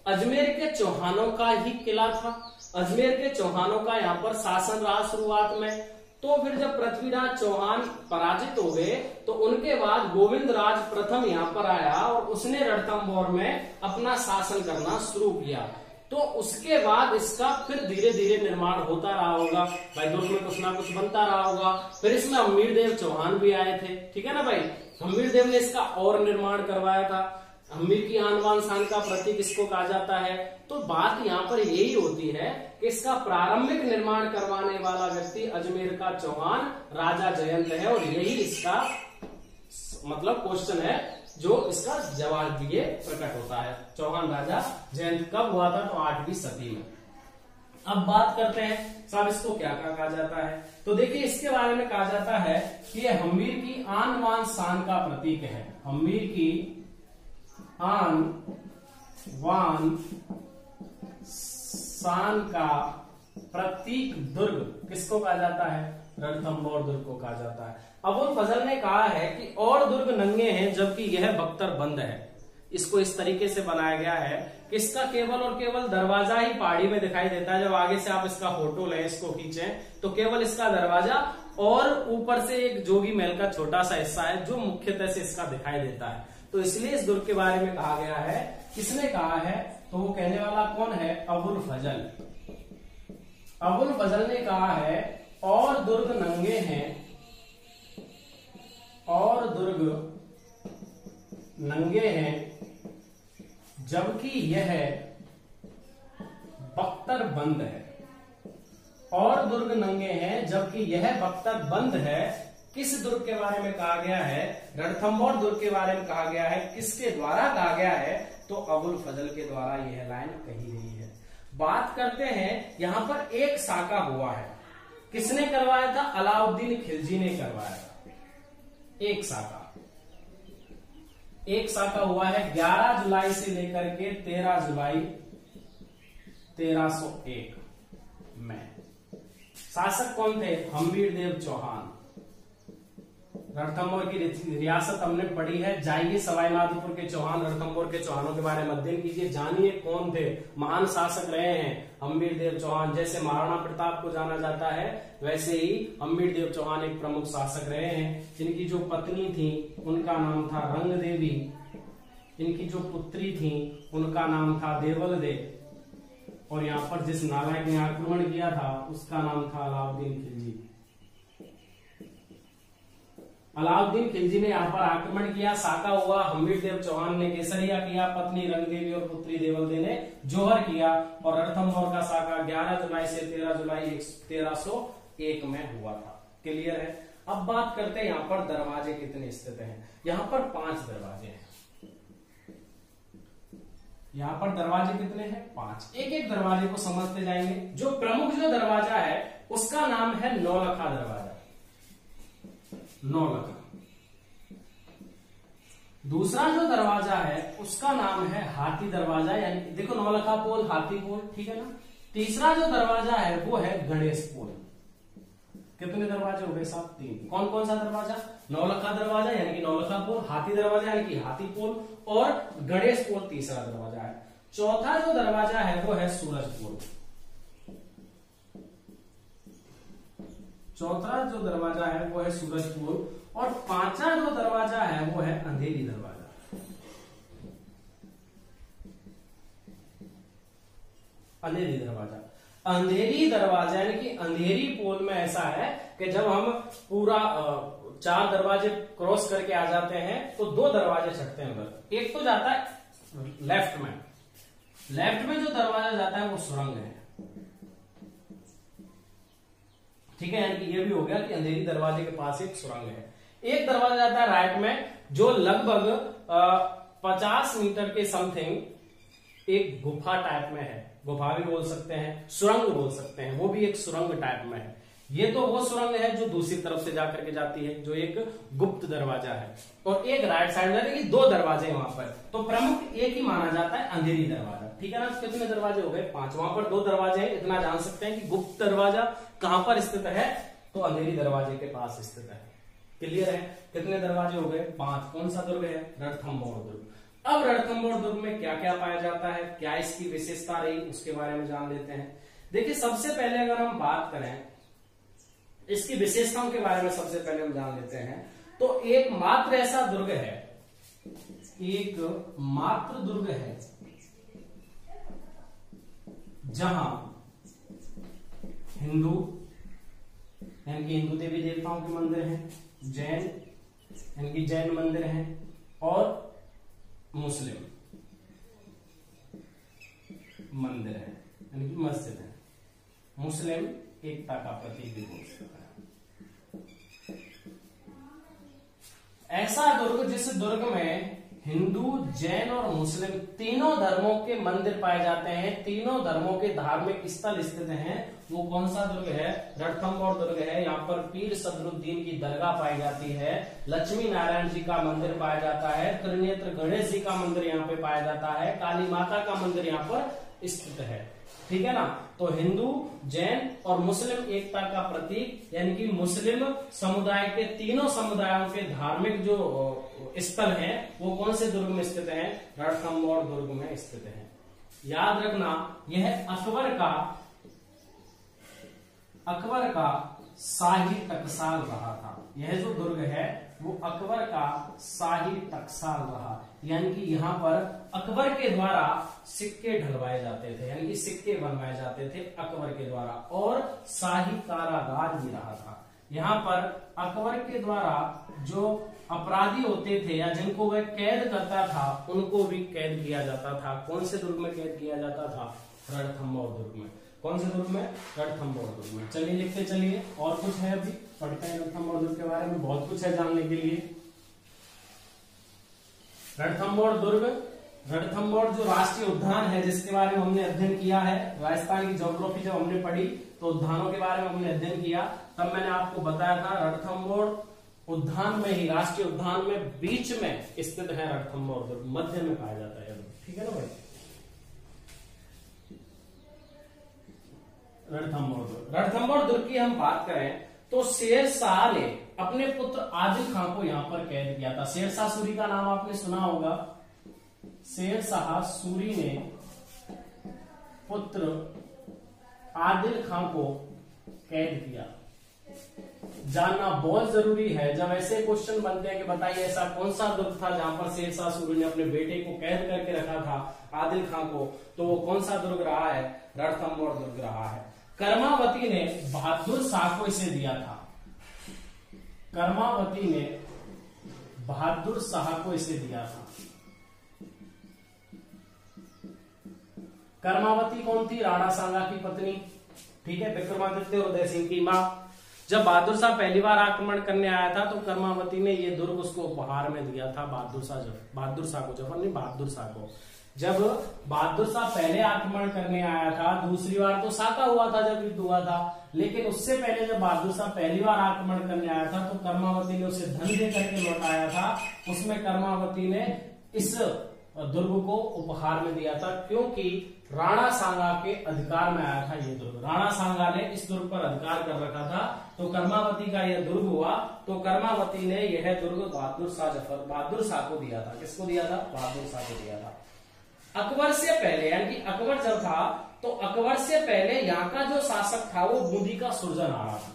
अजमेर के चौहानों का ही किला था। अजमेर के चौहानों का यहाँ पर शासन रहा शुरुआत में। तो फिर जब पृथ्वीराज चौहान पराजित हो गए तो उनके बाद गोविंद राज प्रथम यहाँ पर आया और उसने रणथंभौर में अपना शासन करना शुरू किया। तो उसके बाद इसका फिर धीरे धीरे निर्माण होता रहा होगा भाई, दुर्ग में कुछ ना कुछ बनता रहा होगा। फिर इसमें हम्मीर देव चौहान भी आए थे। ठीक है ना भाई? हम्मीर देव ने इसका और निर्माण करवाया था। हम्मीर की आन बान शान का प्रतीक इसको कहा जाता है। तो बात यहाँ पर यही होती है कि इसका प्रारंभिक निर्माण करवाने वाला व्यक्ति अजमेर का चौहान राजा जयंत है और यही इसका मतलब क्वेश्चन है जो इसका जवाब दिए प्रकट होता है। चौहान राजा जयंत कब हुआ था? तो 8वीं सदी में। अब बात करते हैं साहब इसको क्या कहा जाता है। तो देखिए इसके बारे में कहा जाता है कि ये हम्मीर की आन बान शान का प्रतीक है। हम्मीर की आन बान शान का प्रतीक दुर्ग किसको कहा जाता है? रणथंभौर दुर्ग को कहा जाता है। अबुल फजल ने कहा है कि और दुर्ग नंगे हैं जबकि यह बख्तर बंद है। इसको इस तरीके से बनाया गया है कि इसका केवल और केवल दरवाजा ही पहाड़ी में दिखाई देता है। जब आगे से आप इसका फोटो लें, इसको खींचें, तो केवल इसका दरवाजा और ऊपर से एक जोगी महल का छोटा सा हिस्सा है जो मुख्यतः से इसका दिखाई देता है। तो इसलिए इस दुर्ग के बारे में कहा गया है। किसने कहा है? तो वो कहने वाला कौन है? अबुल फजल। अबुल फजल ने कहा है और दुर्ग नंगे हैं, और दुर्ग नंगे हैं जबकि यह बख्तर बंद है। और दुर्ग नंगे हैं जबकि यह बख्तर बंद है। किस दुर्ग के बारे में कहा गया है? रणथंभौर दुर्ग के बारे में कहा गया है। किसके द्वारा कहा गया है? तो अबुल फजल के द्वारा यह लाइन कही गई है। बात करते हैं यहां पर एक साका हुआ है। किसने करवाया था? अलाउद्दीन खिलजी ने करवाया था। एक साका हुआ है 11 जुलाई से लेकर के 13 जुलाई 1301 में। शासक कौन थे? हम्मीर देव चौहान। रणथंभौर की रियासत हमने पढ़ी है। जाइए सवाई माधोपुर के चौहान, रणथंभौर के चौहानों के बारे में अध्ययन कीजिए, जानिए कौन थे। महान शासक रहे हैं हम्मीर देव चौहान। जैसे महाराणा प्रताप को जाना जाता है वैसे ही हम्मीर देव चौहान एक प्रमुख शासक रहे हैं। जिनकी जो पत्नी थी उनका नाम था रंग देवी, इनकी जो पुत्री थी उनका नाम था देवल देव, और यहाँ पर जिस नालायक ने आक्रमण किया था उसका नाम था अलाउद्दीन खिलजी। अलाउद्दीन खिलजी ने यहाँ पर आक्रमण किया, साका हुआ, हम्मीर देव चौहान ने केसरिया किया, पत्नी रंगदेवी और पुत्री देवलदे ने जौहर किया, और रणथंभौर का साका 11 जुलाई से 13 जुलाई 1301 में हुआ था। क्लियर है? अब बात करते हैं यहाँ पर दरवाजे कितने स्थित हैं। यहाँ पर 5 दरवाजे हैं। यहाँ पर दरवाजे कितने हैं? 5। एक एक दरवाजे को समझते जाएंगे। जो प्रमुख जो दरवाजा है उसका नाम है नौलखा दरवाजा। नौलखा दूसरा जो दरवाजा है उसका नाम है हाथी दरवाजा, यानी देखो नौलखा पोल, हाथी पोल, ठीक है ना। तीसरा जो दरवाजा है वो है गणेश पोल। कितने दरवाजे हो गए साहब? 3। कौन कौन सा दरवाजा? नौलखा दरवाजा यानी कि नौलखा पोल, हाथी दरवाजा यानी कि हाथी पोल, और गणेश पोल तीसरा दरवाजा है। चौथा जो दरवाजा है वो है सूरज पोल। चौथा जो दरवाजा है वो है सूरज पोल, और पांचवा जो दरवाजा है वो है अंधेरी दरवाजा। अंधेरी दरवाजा, अंधेरी दरवाजा यानी कि अंधेरी पोल में ऐसा है कि जब हम पूरा 4 दरवाजे क्रॉस करके आ जाते हैं तो 2 दरवाजे छटते हैं उधर। एक तो जाता है लेफ्ट में, लेफ्ट में जो दरवाजा जाता है वो सुरंग है, ठीक है। यानी कि ये भी हो गया कि अंधेरी दरवाजे के पास एक सुरंग है। एक दरवाजा जाता है राइट में, जो लगभग 50 मीटर के समथिंग एक गुफा टाइप में है। गुफा भी बोल सकते हैं, सुरंग बोल सकते हैं, वो भी एक सुरंग टाइप में है। ये तो वो सुरंग है जो दूसरी तरफ से जाकर के जाती है, जो एक गुप्त दरवाजा है। और एक राइट साइड में 2 दरवाजे वहां पर, तो प्रमुख एक ही माना जाता है अंधेरी दरवाजा, ठीक है ना। कितने दरवाजे हो गए? 5। वहां पर 2 दरवाजे हैं, इतना जान सकते हैं कि गुप्त दरवाजा कहां पर स्थित है, तो अंधेरी दरवाजे के पास स्थित है। क्लियर है? कितने दरवाजे हो गए? 5। कौन सा दुर्ग है? रणथंभौर दुर्ग। अब रणथंभौर दुर्ग में क्या क्या पाया जाता है, क्या इसकी विशेषता रही, उसके बारे में जान लेते हैं। देखिए, सबसे पहले अगर हम बात करें इसकी विशेषताओं के बारे में, सबसे पहले हम जान लेते हैं, तो एक मात्र ऐसा दुर्ग है, एक मात्र दुर्ग है जहां हिंदू यानी कि हिंदू देवी देवताओं के मंदिर हैं, जैन यानी कि जैन मंदिर हैं, और मुस्लिम मंदिर है यानी कि मस्जिद है। मुस्लिम एकता का प्रतीक भी बोल सकता है। ऐसा दुर्ग जिस दुर्ग में हिंदू, जैन और मुस्लिम तीनों धर्मों के मंदिर पाए जाते हैं, तीनों धर्मों के धार्मिक स्थल स्थित हैं, वो कौन सा दुर्ग है? रणथंभौर दुर्ग है। यहाँ पर पीर सदरुद्दीन की दरगाह पाई जाती है, लक्ष्मी नारायण जी का मंदिर पाया जाता है, त्रिनेत्र गणेश जी का मंदिर यहाँ पे पाया जाता है, काली माता का मंदिर यहाँ पर स्थित है, ठीक है ना। तो हिंदू, जैन और मुस्लिम एकता का प्रतीक यानी कि मुस्लिम समुदाय के तीनों समुदायों के धार्मिक जो स्थल हैं वो कौन से दुर्ग में स्थित हैं? रणथंभौर दुर्ग में स्थित हैं। याद रखना, यह अकबर का शाही टकसाल रहा था। यह जो दुर्ग है वो अकबर का शाही टकसाल रहा, यानी कि यहाँ पर अकबर के द्वारा सिक्के ढलवाए जाते थे, यानी कि सिक्के बनवाए जाते थे अकबर के द्वारा, और शाही कारागार भी रहा था। यहाँ पर अकबर के द्वारा जो अपराधी होते थे या जिनको वह कैद करता था उनको भी कैद किया जाता था। कौन से दुर्ग में कैद किया जाता था? रणथंभौर दुर्ग में। कौन से दुर्ग में? रणथंभौर दुर्ग में। चलिए लिखते चलिए, और कुछ है अभी पढ़ते हैं रणथंभौर दुर्ग के बारे में, बहुत कुछ है जानने के लिए। रणथंभौर दुर्ग, रणथंभौर जो राष्ट्रीय उद्यान है जिसके बारे में हमने अध्ययन किया है, राजस्थान की ज्योग्राफी जब हमने पढ़ी तो उद्यानों के बारे में हमने अध्ययन किया, तब मैंने आपको बताया था रणथंभौर उद्यान में ही, राष्ट्रीय उद्यान में बीच में स्थित है रणथंभौर दुर्ग, मध्य में पाया जाता है, ठीक है ना भाई। रणथंभौर दुर्ग की हम बात करें तो शेर शाह ने अपने पुत्र आदिल खान को यहां पर कैद किया था। शेर शाह सूरी का नाम आपने सुना होगा। शेर शाह सूरी ने पुत्र आदिल खान को कैद किया। जानना बहुत जरूरी है, जब ऐसे क्वेश्चन बनते हैं कि बताइए ऐसा कौन सा दुर्ग था जहां पर शेर शाह सूरी ने अपने बेटे को कैद करके रखा था आदिल खान को, तो वो कौन सा दुर्ग रहा है? रणथंभौर दुर्ग रहा है। कर्मावती ने बहादुर शाह को इसे दिया था। कर्मावती ने बहादुर शाह को इसे दिया था। कर्मावती कौन थी? राणा सांगा की पत्नी, ठीक है, विक्रमादित्य और उदय सिंह की मां। जब बहादुर शाह पहली बार आक्रमण करने आया था तो कर्मावती ने ये दुर्ग उसको उपहार में दिया था। बहादुर शाह को जब बहादुर शाह पहले आक्रमण करने आया था, दूसरी बार तो शाह का हुआ था जब युद्ध हुआ था, लेकिन उससे पहले जब बहादुर शाह पहली बार आक्रमण करने आया था तो कर्मावती ने उसे धन दे करके लौटाया था। उसमें कर्मावती ने इस दुर्ग को उपहार में दिया था, क्योंकि राणा सांगा के अधिकार में आया था ये दुर्ग। राणा सांगा ने इस दुर्ग पर अधिकार कर रखा था, तो कर्मावती का यह दुर्ग हुआ। तो कर्मावती ने यह दुर्ग बहादुर शाह को दिया था। किसको दिया था? बहादुर शाह को दिया था। अकबर से पहले, यानी कि अकबर जब था तो अकबर से पहले यहाँ का जो शासक था वो बूंदी का सुरजनहाड़ा था।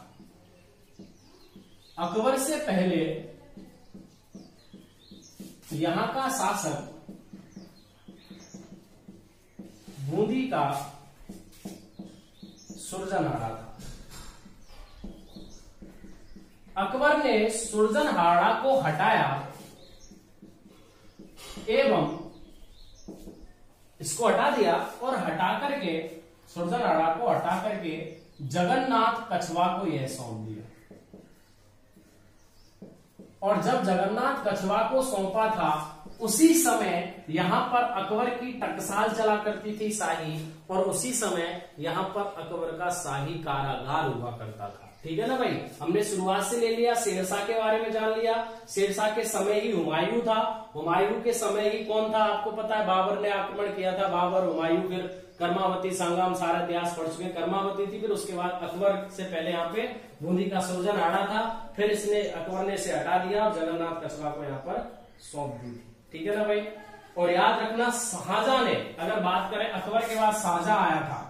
अकबर से पहले यहाँ का शासक बूंदी का सुरजनहाड़ा था। अकबर ने सुरजनहाड़ा को हटाया एवं इसको हटा दिया और हटा करके सुरजनहाड़ा को हटा करके जगन्नाथ कछवा को यह सौंप दिया। और जब जगन्नाथ कछवा को सौंपा था उसी समय यहां पर अकबर की टकसाल चला करती थी शाही, और उसी समय यहां पर अकबर का शाही कारागार हुआ करता था। ठीक है ना भाई, हमने शुरुआत से ले लिया, शेरशाह के बारे में जान लिया। शेरशाह के समय ही हुमायूं था। हुमायूं के समय ही कौन था आपको पता है? बाबर ने आक्रमण किया था। बाबर, हुमायूं, फिर कर्मावती, संगम, सारा इतिहास पढ़ चुके। कर्मावती थी, फिर उसके बाद अकबर से पहले यहाँ पे बूंदी का सुरजनहाड़ा था। फिर इसने अकबर ने इसे हटा दिया और जगन्नाथ कछवा को यहाँ पर सौंप दी थी। ठीक है ना भाई। और याद रखना, शाहजहां ने, अगर बात करें अकबर के बाद शाहजहां आया था,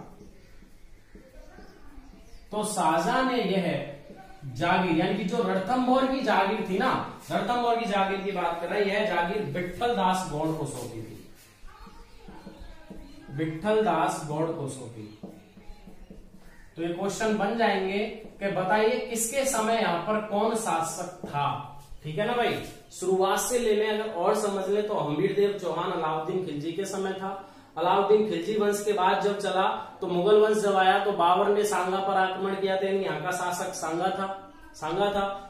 तो शाहजहां ने यह जागीर, यानी कि जो रणथंभौर की जागीर थी ना, रणथंभौर की जागीर की बात कर रहे हैं, यह जागीर विट्ठल दास गौड़ को सौंपी थी। विट्ठल दास गौड़ को सौंपी। तो ये क्वेश्चन बन जाएंगे कि बताइए किसके समय यहां पर कौन शासक था। ठीक है ना भाई, शुरुआत से ले लें, अगर और समझ लें तो हम्मीर देव चौहान अलाउद्दीन खिलजी के समय था। अलाउद्दीन खिलजी वंश के बाद जब चला तो मुगल वंश जब आया तो बाबर ने सांगा पर आक्रमण किया था। यहाँ का शासक सांगा था।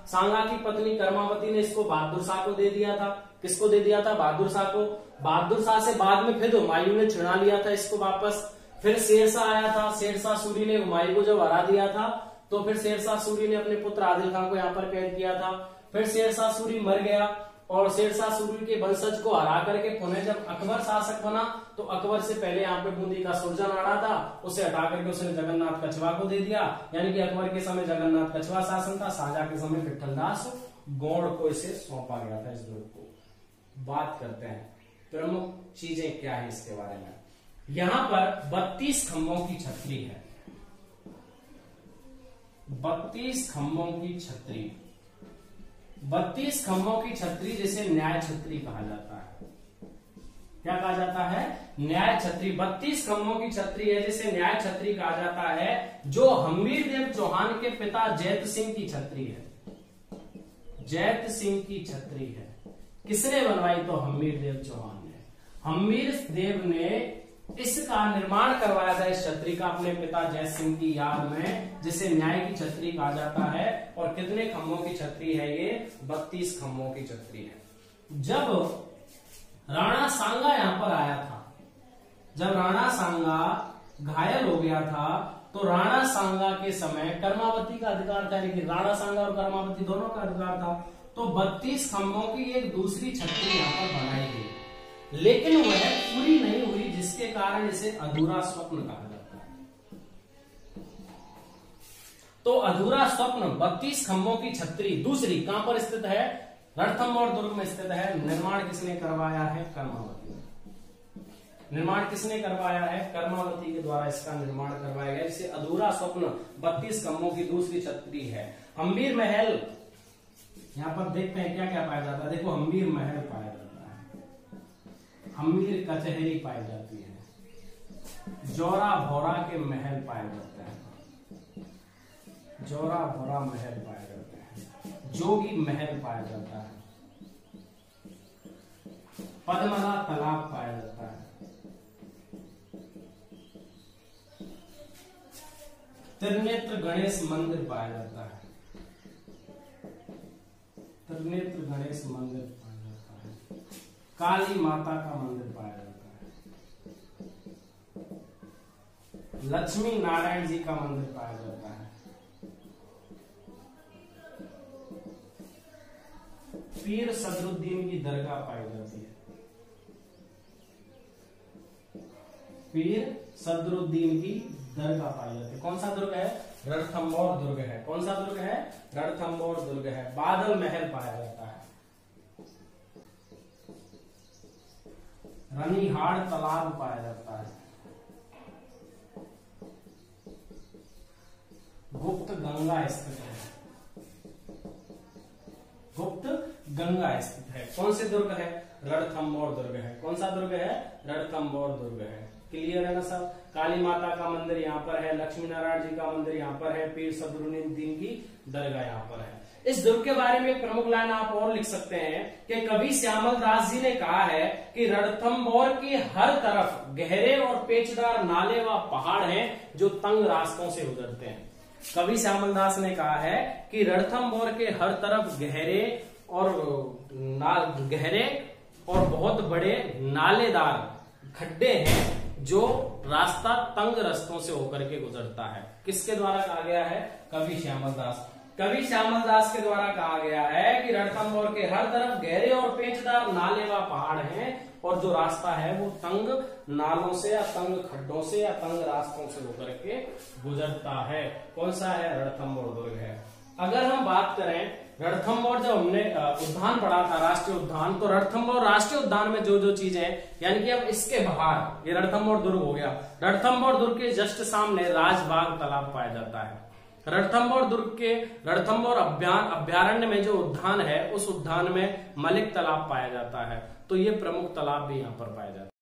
सांगा की पत्नी कर्मावती ने इसको बहादुर शाह को दे दिया था। किसको दे दिया था? बहादुर शाह को। बहादुर शाह से बाद में फिर हुमायूं ने छिना लिया था इसको वापस। फिर शेरशाह आया था। शेरशाह सूरी ने हुमायूं को जब हरा दिया था तो फिर शेरशाह सूरी ने अपने पुत्र आदिल खान को यहाँ पर कैद किया था। फिर शेरशाह सूरी मर गया और शेरशाह सूरी के वंशज को हरा करके पुनः जब अकबर शासक बना तो अकबर से पहले यहाँ पे बूंदी का सुरजनहाड़ा था, उसे हटा करके उसने जगन्नाथ कछवा को दे दिया। यानी कि अकबर के समय जगन्नाथ कछवा शासन था, शाहजहां के समय विट्ठल दास गौड़ को इसे सौंपा गया था इस दुर्ग को। बात करते हैं प्रमुख चीजें क्या है इसके बारे में। यहां पर 32 खंभों की छतरी है। 32 खंभों की छतरी। 32 खंभों की छतरी जिसे न्याय छतरी कहा जाता है। क्या कहा जाता है? न्याय छतरी। 32 खंभों की छतरी है जिसे न्याय छतरी कहा जाता है, जो हम्मीर देव चौहान के पिता जैत सिंह की छतरी है। जैत सिंह की छतरी है। किसने बनवाई? तो हम्मीर देव चौहान ने। हम्मीर देव ने इसका निर्माण करवाया था, इस छतरी का, अपने पिता जैत सिंह की याद में, जिसे न्याय की छतरी कहा जाता है। और कितने खंभों की छतरी है ये? 32 खंभों की छतरी है। जब राणा सांगा यहां पर आया था, जब राणा सांगा घायल हो गया था तो राणा सांगा के समय कर्मावती का अधिकार था, लेकिन राणा सांगा और कर्मावती दोनों का अधिकार था। तो 32 खंभों की एक दूसरी छतरी यहां पर बनाई गई, लेकिन वह पूरी नहीं हुई, जिसके कारण इसे अधूरा स्वप्न कहा जाता है। तो अधूरा स्वप्न 32 खंभों की छतरी दूसरी कहां पर स्थित है? रणथंभौर दुर्ग में स्थित है। निर्माण किसने करवाया है? कर्मावती। निर्माण किसने करवाया है? कर्मावती के द्वारा इसका निर्माण करवाया गया। इसे अधूरा स्वप्न 32 खंभों की दूसरी छतरी है। हम्मीर महल, यहां पर देखते हैं क्या क्या पाया जाता है। देखो, हम्मीर महल पाया जाता है, हम्मीर कचहरी पाई जाती है, जोरा भोरा के महल पाए जाते हैं, जोरा भोरा महल पाए जाते हैं, जोगी महल पाया जाता है, पद्मला तालाब पाया जाता है, त्रिनेत्र गणेश मंदिर पाया जाता है, त्रिनेत्र गणेश मंदिर पाया जाता है, काली माता का मंदिर पाया जाता है, लक्ष्मी नारायण जी का मंदिर पाया जाता है, पीर सदरुद्दीन की दरगाह पाई जाती है। पीर सदरुद्दीन की दरगाह पाई जाती है। कौन सा दुर्ग है? रणथंभौर दुर्ग है। कौन सा दुर्ग है? रणथंभौर दुर्ग है। बादल महल पाया जाता है। रनिहाड़ तालाब पाया जाता है। गुप्त गंगा स्थित है। गुप्त गंगा स्थित है। कौन से दुर्ग है? रणथंभौर दुर्ग है। कौन सा दुर्ग है? रणथंभौर दुर्ग है। क्लियर है ना सब? काली माता का मंदिर यहाँ पर है, लक्ष्मी नारायण जी का मंदिर यहाँ पर है, पीर सदरुद्दीन की दरगाह यहाँ पर है। इस दुर्ग के बारे में एक प्रमुख लाइन आप और लिख सकते हैं कि कवि श्यामल दास जी ने कहा है कि रणथंभौर के हर तरफ गहरे और पेचदार नाले व पहाड़ हैं जो तंग रास्तों से गुजरते हैं। कवि श्यामल दास ने कहा है कि रणथंभौर के हर तरफ गहरे और बहुत बड़े नालेदार खड्डे हैं जो रास्ता तंग रास्तों से होकर के गुजरता है। किसके द्वारा कहा गया है? कवि श्यामल दास। कवि श्यामल दास के द्वारा कहा गया है कि रणथंभौर के हर तरफ गहरे और पेचदार नाले व पहाड़ हैं और जो रास्ता है वो तंग नालों से या तंग खड्डों से या तंग रास्तों से होकर के गुजरता है। कौन सा है? रणथंभौर दुर्ग है। अगर हम बात करें रणथंभौर, जब हमने उद्यान पढ़ा था राष्ट्रीय उद्यान, तो रणथंभौर राष्ट्रीय उद्यान में जो जो चीजें यानी कि अब इसके बाहर ये रणथंभौर दुर्ग हो गया। रणथंभौर दुर्ग के जस्ट सामने राजबाग तालाब पाया जाता है। रणथंभौर दुर्ग के रणथंभौर अभ्यारण्य में जो उद्यान है उस उद्यान में मलिक तालाब पाया जाता है। तो ये प्रमुख तालाब भी यहाँ पर पाया जाता है।